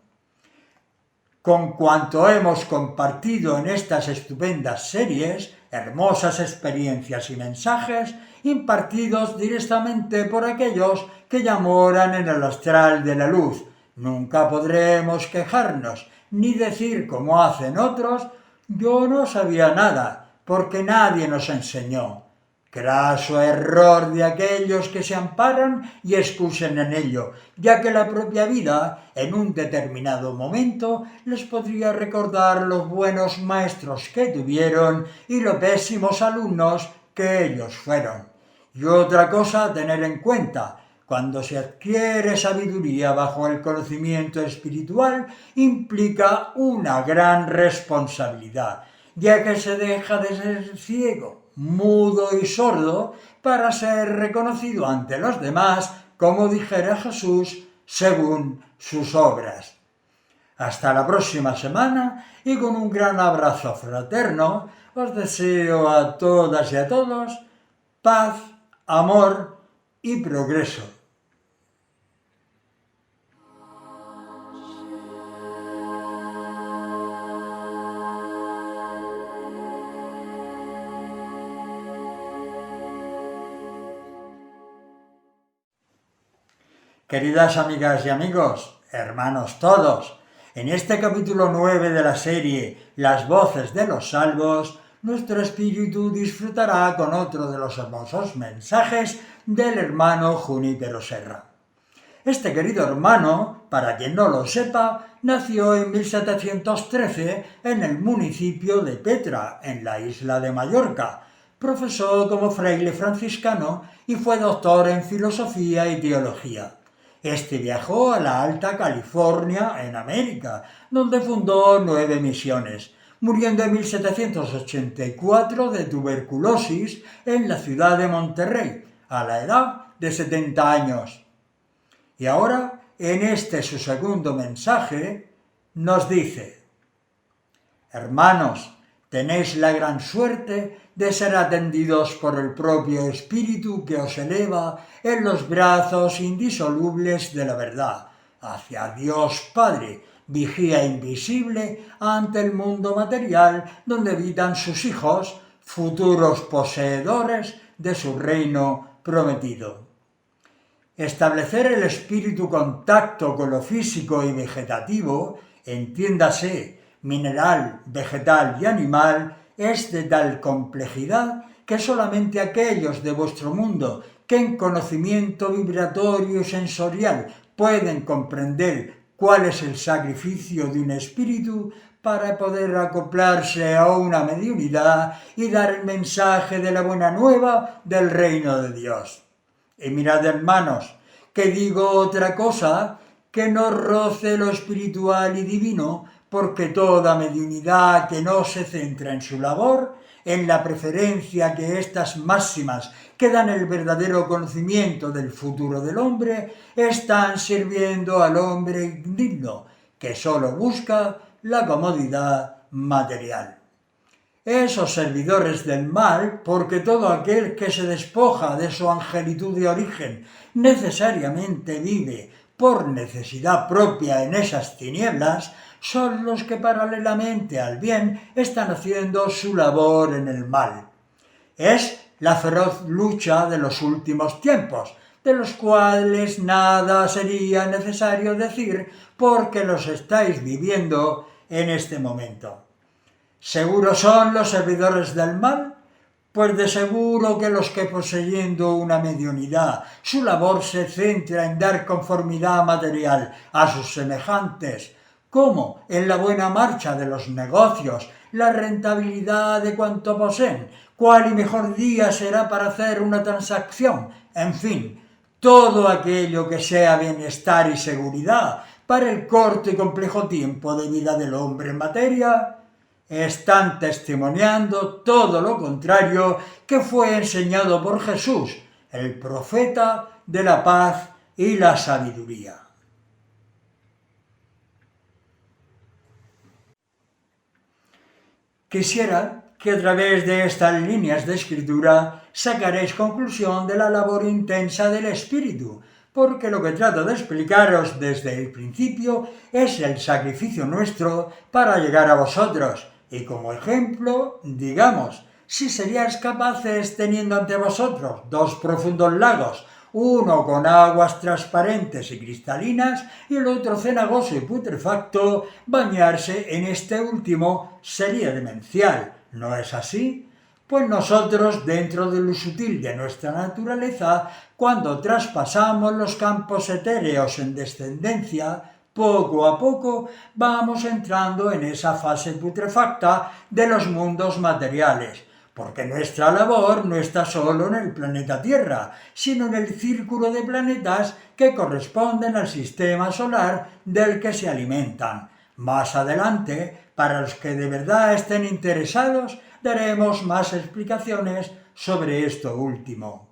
Con cuanto hemos compartido en estas estupendas series, hermosas experiencias y mensajes impartidos directamente por aquellos que ya moran en el astral de la luz, nunca podremos quejarnos ni decir como hacen otros, yo no sabía nada, porque nadie nos enseñó. Craso error de aquellos que se amparan y excusen en ello, ya que la propia vida, en un determinado momento, les podría recordar los buenos maestros que tuvieron y los pésimos alumnos que ellos fueron. Y otra cosa a tener en cuenta, cuando se adquiere sabiduría bajo el conocimiento espiritual, implica una gran responsabilidad, ya que se deja de ser ciego, mudo y sordo para ser reconocido ante los demás, como dijera Jesús, según sus obras. Hasta la próxima semana y con un gran abrazo fraterno os deseo a todas y a todos paz, amor y progreso. Queridas amigas y amigos, hermanos todos, en este capítulo 9 de la serie Las voces de los salvos, nuestro espíritu disfrutará con otro de los hermosos mensajes del hermano Junípero Serra. Este querido hermano, para quien no lo sepa, nació en 1713 en el municipio de Petra, en la isla de Mallorca. Profesó como fraile franciscano y fue doctor en filosofía y teología. Este viajó a la Alta California, en América, donde fundó 9 misiones, muriendo en 1784 de tuberculosis en la ciudad de Monterrey, a la edad de 70 años. Y ahora, en este su segundo mensaje, nos dice: hermanos, tenéis la gran suerte de ser atendidos por el propio Espíritu que os eleva en los brazos indisolubles de la verdad, hacia Dios Padre, vigía invisible ante el mundo material donde habitan sus hijos, futuros poseedores de su reino prometido. Establecer el espíritu contacto con lo físico y vegetativo, entiéndase, mineral, vegetal y animal, es de tal complejidad que solamente aquellos de vuestro mundo que en conocimiento vibratorio y sensorial pueden comprender cuál es el sacrificio de un espíritu para poder acoplarse a una mediunidad y dar el mensaje de la buena nueva del reino de Dios. Y mirad, hermanos, que digo otra cosa que no roce lo espiritual y divino, porque toda mediunidad que no se centra en su labor, en la preferencia que estas máximas que dan el verdadero conocimiento del futuro del hombre, están sirviendo al hombre indigno, que solo busca la comodidad material. Esos servidores del mal, porque todo aquel que se despoja de su angelitud de origen necesariamente vive por necesidad propia en esas tinieblas, son los que paralelamente al bien están haciendo su labor en el mal. Es la feroz lucha de los últimos tiempos, de los cuales nada sería necesario decir porque los estáis viviendo en este momento. ¿Seguros son los servidores del mal? Pues de seguro que los que poseyendo una mediunidad, su labor se centra en dar conformidad material a sus semejantes, como en la buena marcha de los negocios, la rentabilidad de cuanto poseen, cuál y mejor día será para hacer una transacción, en fin, todo aquello que sea bienestar y seguridad para el corto y complejo tiempo de vida del hombre en materia, están testimoniando todo lo contrario que fue enseñado por Jesús, el profeta de la paz y la sabiduría. Quisiera que a través de estas líneas de escritura sacaréis conclusión de la labor intensa del Espíritu, porque lo que trato de explicaros desde el principio es el sacrificio nuestro para llegar a vosotros. Y como ejemplo, digamos, si seríais capaces teniendo ante vosotros dos profundos lagos, uno con aguas transparentes y cristalinas y el otro cenagoso y putrefacto, bañarse en este último sería demencial, ¿no es así? Pues nosotros, dentro de lo sutil de nuestra naturaleza, cuando traspasamos los campos etéreos en descendencia, poco a poco vamos entrando en esa fase putrefacta de los mundos materiales, porque nuestra labor no está solo en el planeta Tierra, sino en el círculo de planetas que corresponden al sistema solar del que se alimentan. Más adelante, para los que de verdad estén interesados, daremos más explicaciones sobre esto último.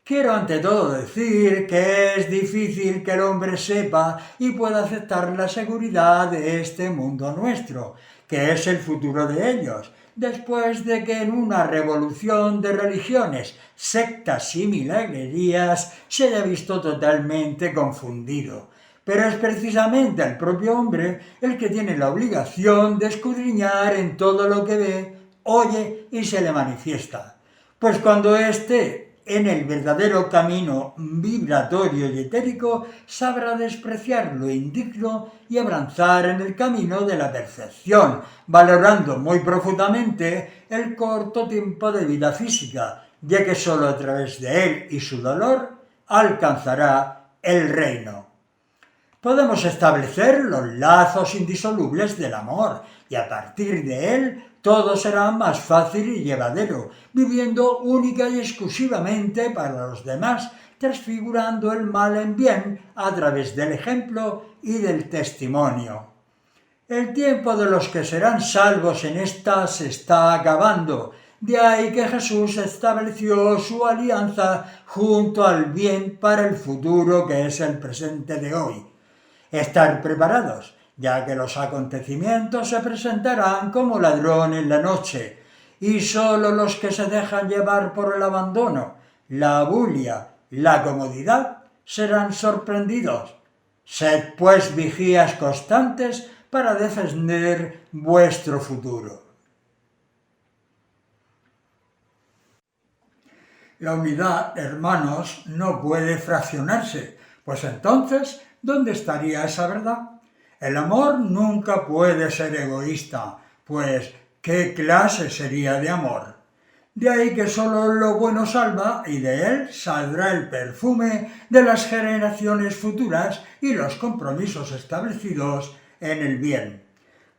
Quiero ante todo decir que es difícil que el hombre sepa y pueda aceptar la seguridad de este mundo nuestro, que es el futuro de ellos, después de que en una revolución de religiones, sectas y milagrerías se haya visto totalmente confundido. Pero es precisamente el propio hombre el que tiene la obligación de escudriñar en todo lo que ve, oye y se le manifiesta. Pues cuando esté en el verdadero camino vibratorio y etérico, sabrá despreciar lo indigno y avanzar en el camino de la perfección, valorando muy profundamente el corto tiempo de vida física, ya que sólo a través de él y su dolor alcanzará el reino. Podemos establecer los lazos indisolubles del amor y a partir de él todo será más fácil y llevadero, viviendo única y exclusivamente para los demás, transfigurando el mal en bien a través del ejemplo y del testimonio. El tiempo de los que serán salvos en esta se está acabando. De ahí que Jesús estableció su alianza junto al bien para el futuro que es el presente de hoy. Estar preparados, ya que los acontecimientos se presentarán como ladrón en la noche, y sólo los que se dejan llevar por el abandono, la bulia, la comodidad, serán sorprendidos. Sed pues vigías constantes para defender vuestro futuro. La unidad, hermanos, no puede fraccionarse, pues entonces, ¿dónde estaría esa verdad? El amor nunca puede ser egoísta, pues ¿qué clase sería de amor? De ahí que solo lo bueno salva y de él saldrá el perfume de las generaciones futuras y los compromisos establecidos en el bien.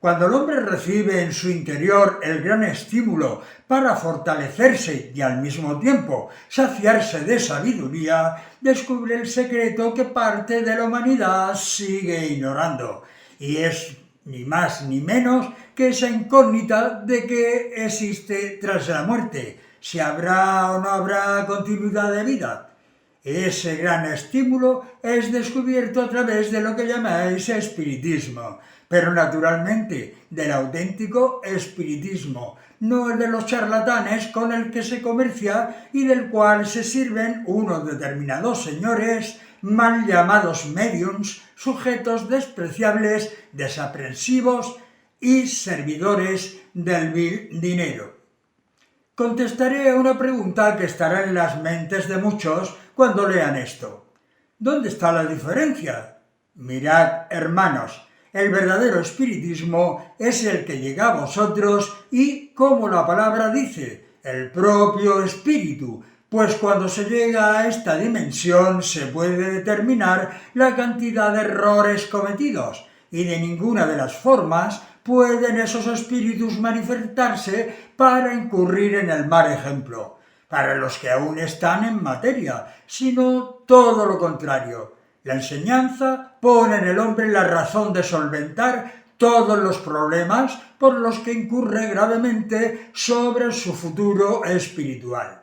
Cuando el hombre recibe en su interior el gran estímulo para fortalecerse y al mismo tiempo saciarse de sabiduría, descubre el secreto que parte de la humanidad sigue ignorando, y es ni más ni menos que esa incógnita de qué existe tras la muerte, si habrá o no habrá continuidad de vida. Ese gran estímulo es descubierto a través de lo que llamáis espiritismo, pero naturalmente del auténtico espiritismo, no el de los charlatanes con el que se comercia y del cual se sirven unos determinados señores mal llamados mediums, sujetos despreciables, desaprensivos y servidores del vil dinero. Contestaré a una pregunta que estará en las mentes de muchos cuando lean esto. ¿Dónde está la diferencia? Mirad, hermanos, el verdadero espiritismo es el que llega a vosotros y, como la palabra dice, el propio espíritu, pues cuando se llega a esta dimensión se puede determinar la cantidad de errores cometidos y de ninguna de las formas pueden esos espíritus manifestarse para incurrir en el mal ejemplo, para los que aún están en materia, sino todo lo contrario. La enseñanza pone en el hombre la razón de solventar todos los problemas por los que incurre gravemente sobre su futuro espiritual.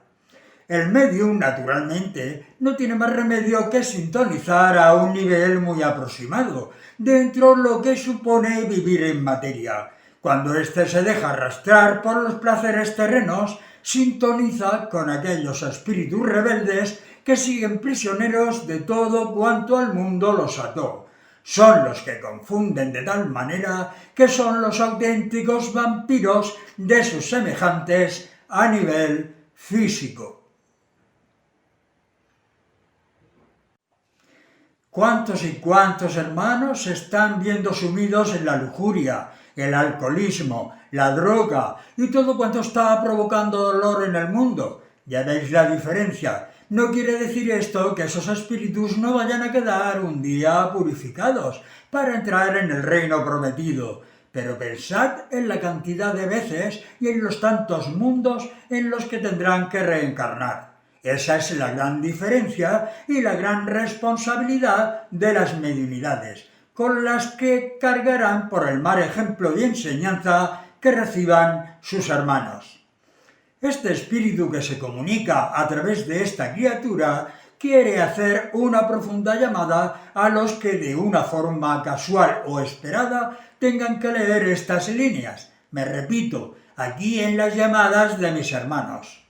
El medium, naturalmente, no tiene más remedio que sintonizar a un nivel muy aproximado, dentro de lo que supone vivir en materia. Cuando éste se deja arrastrar por los placeres terrenos, sintoniza con aquellos espíritus rebeldes que siguen prisioneros de todo cuanto al mundo los ató. Son los que confunden de tal manera que son los auténticos vampiros de sus semejantes a nivel físico. ¿Cuántos y cuántos hermanos se están viendo sumidos en la lujuria, el alcoholismo, la droga y todo cuanto está provocando dolor en el mundo? Ya veis la diferencia. No quiere decir esto que esos espíritus no vayan a quedar un día purificados para entrar en el reino prometido, pero pensad en la cantidad de veces y en los tantos mundos en los que tendrán que reencarnar. Esa es la gran diferencia y la gran responsabilidad de las mediunidades, con las que cargarán por el mal ejemplo y enseñanza que reciban sus hermanos. Este espíritu que se comunica a través de esta criatura quiere hacer una profunda llamada a los que de una forma casual o esperada tengan que leer estas líneas. Me repito, aquí en las llamadas de mis hermanos.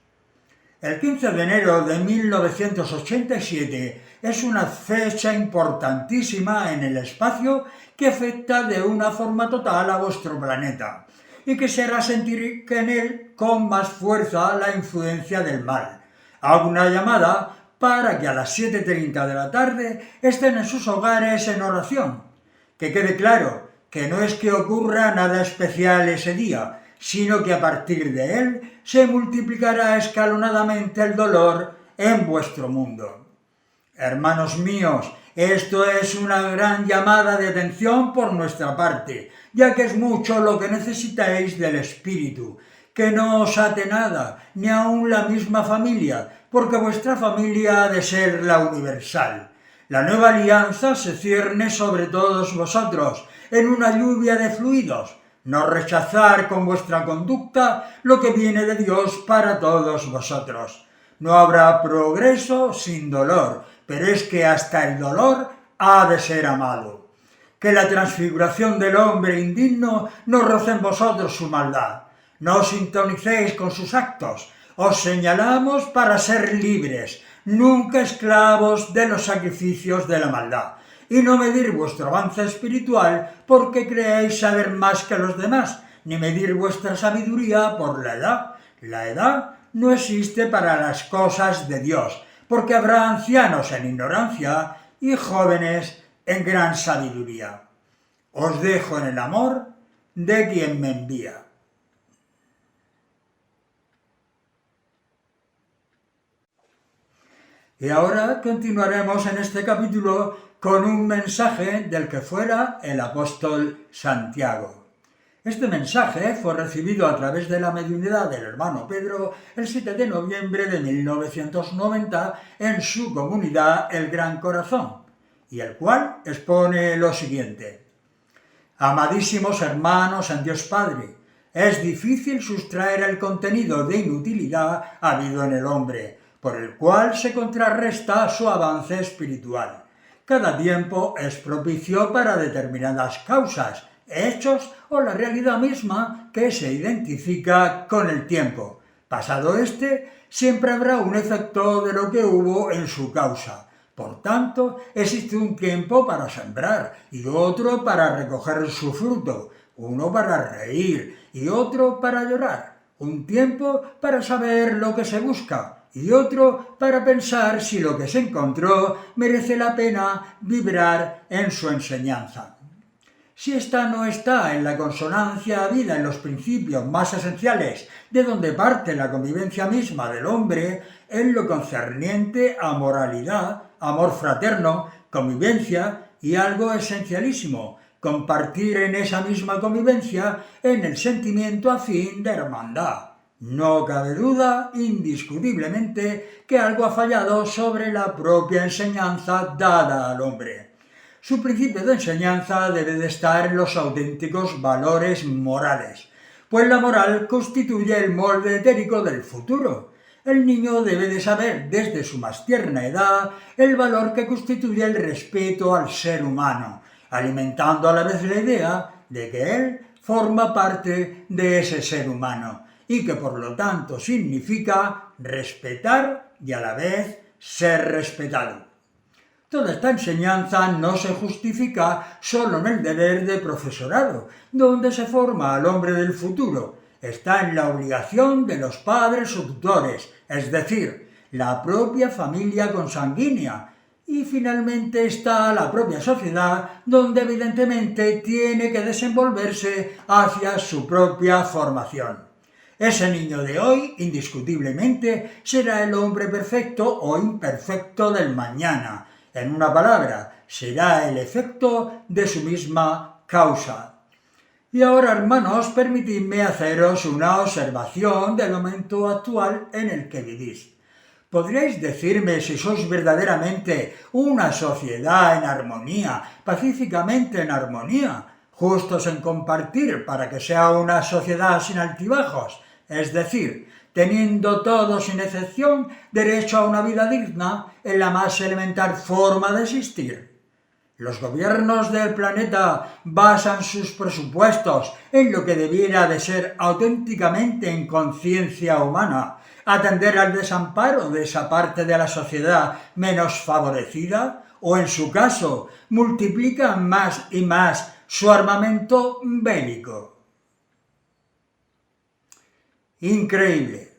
El 15 de enero de 1987 es una fecha importantísima en el espacio que afecta de una forma total a vuestro planeta y que se hará sentir en él con más fuerza la influencia del mal. Hago una llamada para que a las 7:30 de la tarde estén en sus hogares en oración. Que quede claro que no es que ocurra nada especial ese día, sino que a partir de él se multiplicará escalonadamente el dolor en vuestro mundo. Hermanos míos, esto es una gran llamada de atención por nuestra parte, ya que es mucho lo que necesitáis del Espíritu, que no os ate nada, ni aun la misma familia, porque vuestra familia ha de ser la universal. La nueva alianza se cierne sobre todos vosotros, en una lluvia de fluidos. No rechazar con vuestra conducta lo que viene de Dios para todos vosotros. No habrá progreso sin dolor, pero es que hasta el dolor ha de ser amado. Que la transfiguración del hombre indigno no roce en vosotros su maldad. No os sintonicéis con sus actos. Os señalamos para ser libres, nunca esclavos de los sacrificios de la maldad. Y no medir vuestro avance espiritual porque creéis saber más que los demás, ni medir vuestra sabiduría por la edad. La edad no existe para las cosas de Dios, porque habrá ancianos en ignorancia y jóvenes en gran sabiduría. Os dejo en el amor de quien me envía. Y ahora continuaremos en este capítulo con un mensaje del que fuera el apóstol Santiago. Este mensaje fue recibido a través de la mediunidad del hermano Pedro el 7 de noviembre de 1990 en su comunidad El Gran Corazón, y el cual expone lo siguiente. Amadísimos hermanos en Dios Padre, es difícil sustraer el contenido de inutilidad habido en el hombre, por el cual se contrarresta su avance espiritual. Cada tiempo es propicio para determinadas causas, hechos o la realidad misma que se identifica con el tiempo. Pasado este, siempre habrá un efecto de lo que hubo en su causa. Por tanto, existe un tiempo para sembrar y otro para recoger su fruto, uno para reír y otro para llorar, un tiempo para saber lo que se busca y otro para pensar si lo que se encontró merece la pena vibrar en su enseñanza. Si esta no está en la consonancia habida en los principios más esenciales de donde parte la convivencia misma del hombre, en lo concerniente a moralidad, amor fraterno, convivencia y algo esencialísimo, compartir en esa misma convivencia en el sentimiento afín de hermandad. No cabe duda, indiscutiblemente, que algo ha fallado sobre la propia enseñanza dada al hombre. Su principio de enseñanza debe de estar en los auténticos valores morales, pues la moral constituye el molde etérico del futuro. El niño debe de saber desde su más tierna edad el valor que constituye el respeto al ser humano, alimentando a la vez la idea de que él forma parte de ese ser humano y que por lo tanto significa respetar y a la vez ser respetado. Toda esta enseñanza no se justifica solo en el deber de profesorado, donde se forma al hombre del futuro. Está en la obligación de los padres o tutores, es decir, la propia familia consanguínea. Y finalmente está la propia sociedad, donde evidentemente tiene que desenvolverse hacia su propia formación. Ese niño de hoy, indiscutiblemente, será el hombre perfecto o imperfecto del mañana. En una palabra, será el efecto de su misma causa. Y ahora, hermanos, permitidme haceros una observación del momento actual en el que vivís. ¿Podríais decirme si sois verdaderamente una sociedad en armonía, pacíficamente en armonía, justos en compartir para que sea una sociedad sin altibajos? Es decir, teniendo todos sin excepción derecho a una vida digna en la más elemental forma de existir. Los gobiernos del planeta basan sus presupuestos en lo que debiera de ser auténticamente en conciencia humana, atender al desamparo de esa parte de la sociedad menos favorecida, o en su caso, multiplican más y más su armamento bélico. Increíble.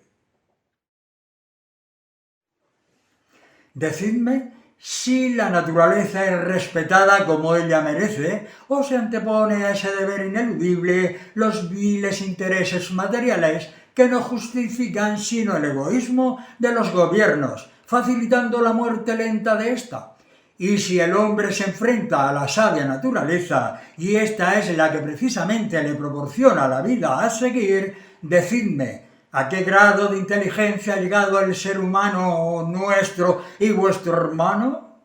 Decidme si la naturaleza es respetada como ella merece o se antepone a ese deber ineludible los viles intereses materiales que no justifican sino el egoísmo de los gobiernos, facilitando la muerte lenta de ésta. Y si el hombre se enfrenta a la sabia naturaleza, y esta es la que precisamente le proporciona la vida a seguir, decidme, ¿a qué grado de inteligencia ha llegado el ser humano nuestro y vuestro hermano?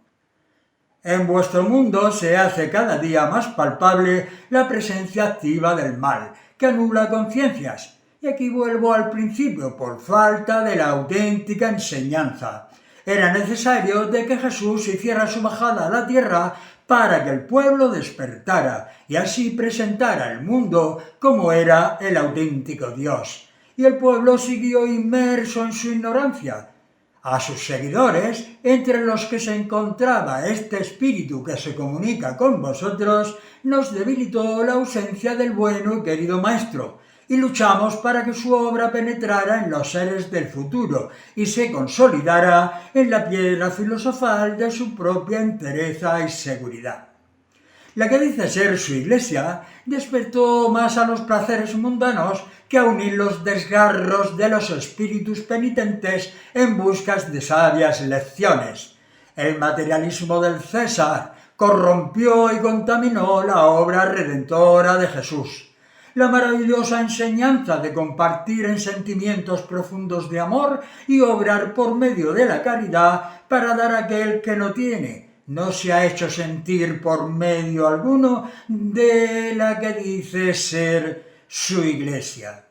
En vuestro mundo se hace cada día más palpable la presencia activa del mal, que anula conciencias. Y aquí vuelvo al principio, por falta de la auténtica enseñanza. Era necesario de que Jesús hiciera su bajada a la tierra para que el pueblo despertara y así presentara al mundo como era el auténtico Dios. Y el pueblo siguió inmerso en su ignorancia. A sus seguidores, entre los que se encontraba este espíritu que se comunica con vosotros, nos debilitó la ausencia del bueno y querido Maestro, y luchamos para que su obra penetrara en los seres del futuro y se consolidara en la piedra filosofal de su propia entereza y seguridad. La que dice ser su iglesia despertó más a los placeres mundanos que a unir los desgarros de los espíritus penitentes en busca de sabias lecciones. El materialismo del César corrompió y contaminó la obra redentora de Jesús. la maravillosa enseñanza de compartir en sentimientos profundos de amor y obrar por medio de la caridad para dar a aquel que no tiene. No se ha hecho sentir por medio alguno de la que dice ser su iglesia.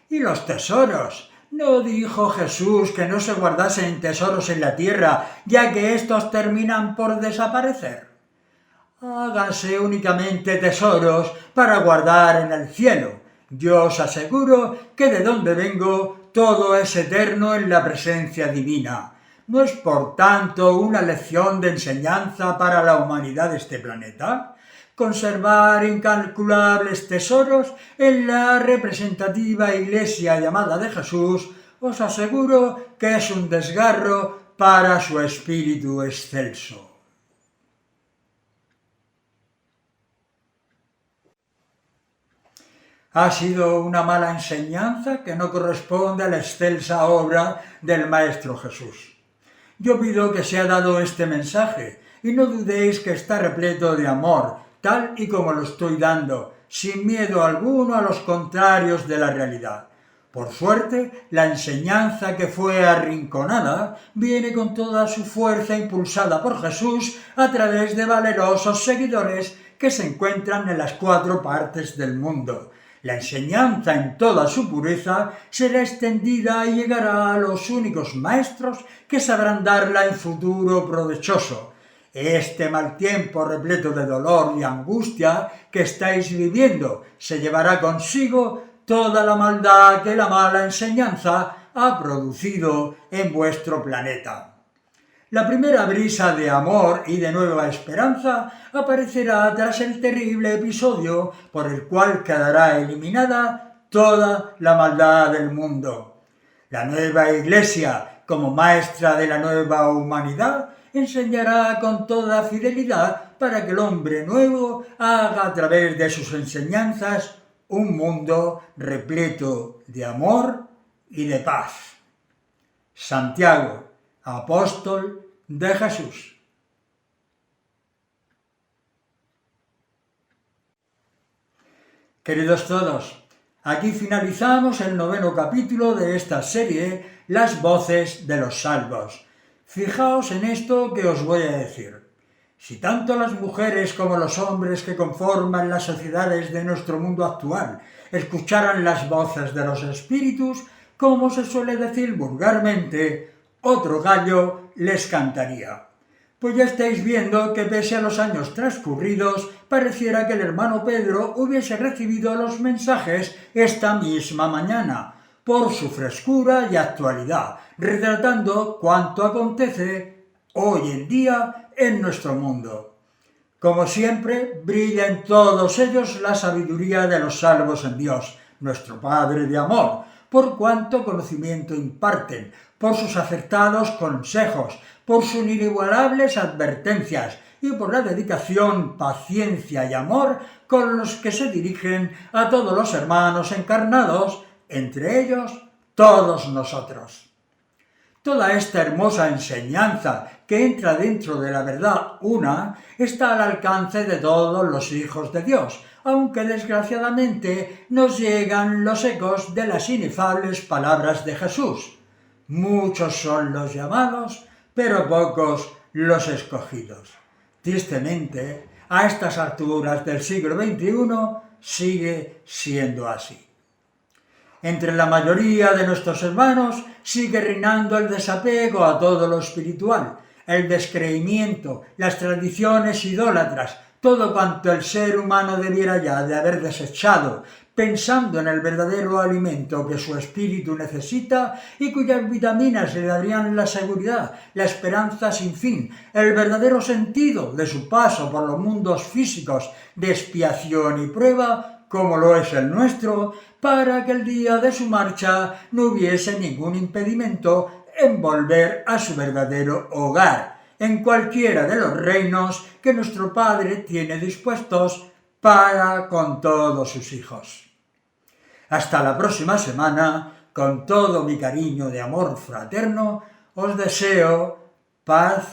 Y los tesoros. ¿No dijo Jesús que no se guardasen tesoros en la tierra, ya que éstos terminan por desaparecer? Háganse únicamente tesoros para guardar en el cielo. Yo os aseguro que de donde vengo todo es eterno en la presencia divina. ¿No es por tanto una lección de enseñanza para la humanidad de este planeta? Conservar incalculables tesoros en la representativa iglesia llamada de Jesús, os aseguro que es un desgarro para su espíritu excelso. Ha sido una mala enseñanza que no corresponde a la excelsa obra del Maestro Jesús. Yo pido que sea dado este mensaje y no dudéis que está repleto de amor, tal y como lo estoy dando, sin miedo alguno a los contrarios de la realidad. Por suerte, la enseñanza que fue arrinconada viene con toda su fuerza impulsada por Jesús a través de valerosos seguidores que se encuentran en las 4 partes del mundo. La enseñanza en toda su pureza será extendida y llegará a los únicos maestros que sabrán darla en futuro provechoso. Este mal tiempo repleto de dolor y angustia que estáis viviendo se llevará consigo toda la maldad que la mala enseñanza ha producido en vuestro planeta. La primera brisa de amor y de nueva esperanza aparecerá tras el terrible episodio por el cual quedará eliminada toda la maldad del mundo. La nueva Iglesia, como maestra de la nueva humanidad, enseñará con toda fidelidad para que el hombre nuevo haga a través de sus enseñanzas un mundo repleto de amor y de paz. Santiago, apóstol de Jesús. Queridos todos, aquí finalizamos el 9º capítulo de esta serie, Las voces de los salvos. Fijaos en esto que os voy a decir. Si tanto las mujeres como los hombres que conforman las sociedades de nuestro mundo actual escucharan las voces de los espíritus, como se suele decir vulgarmente, otro gallo les cantaría. Pues ya estáis viendo que pese a los años transcurridos, pareciera que el hermano Pedro hubiese recibido los mensajes esta misma mañana, por su frescura y actualidad, retratando cuanto acontece hoy en día en nuestro mundo. Como siempre, brilla en todos ellos la sabiduría de los salvos en Dios, nuestro Padre de amor, por cuanto conocimiento imparten, por sus acertados consejos, por sus inigualables advertencias y por la dedicación, paciencia y amor con los que se dirigen a todos los hermanos encarnados, entre ellos todos nosotros. Toda esta hermosa enseñanza que entra dentro de la verdad una está al alcance de todos los hijos de Dios, aunque desgraciadamente nos llegan los ecos de las inefables palabras de Jesús. Muchos son los llamados, pero pocos los escogidos. Tristemente, a estas alturas del siglo XXI sigue siendo así. Entre la mayoría de nuestros hermanos sigue reinando el desapego a todo lo espiritual, el descreimiento, las tradiciones idólatras, todo cuanto el ser humano debiera ya de haber desechado, pensando en el verdadero alimento que su espíritu necesita y cuyas vitaminas le darían la seguridad, la esperanza sin fin, el verdadero sentido de su paso por los mundos físicos de expiación y prueba, como lo es el nuestro, para que el día de su marcha no hubiese ningún impedimento en volver a su verdadero hogar, en cualquiera de los reinos que nuestro Padre tiene dispuestos para con todos sus hijos. Hasta la próxima semana, con todo mi cariño de amor fraterno, os deseo paz,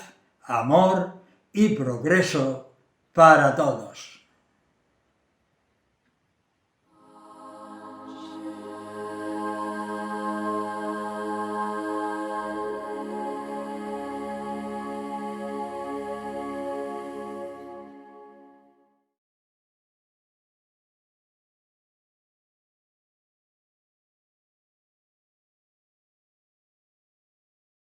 amor y progreso para todos.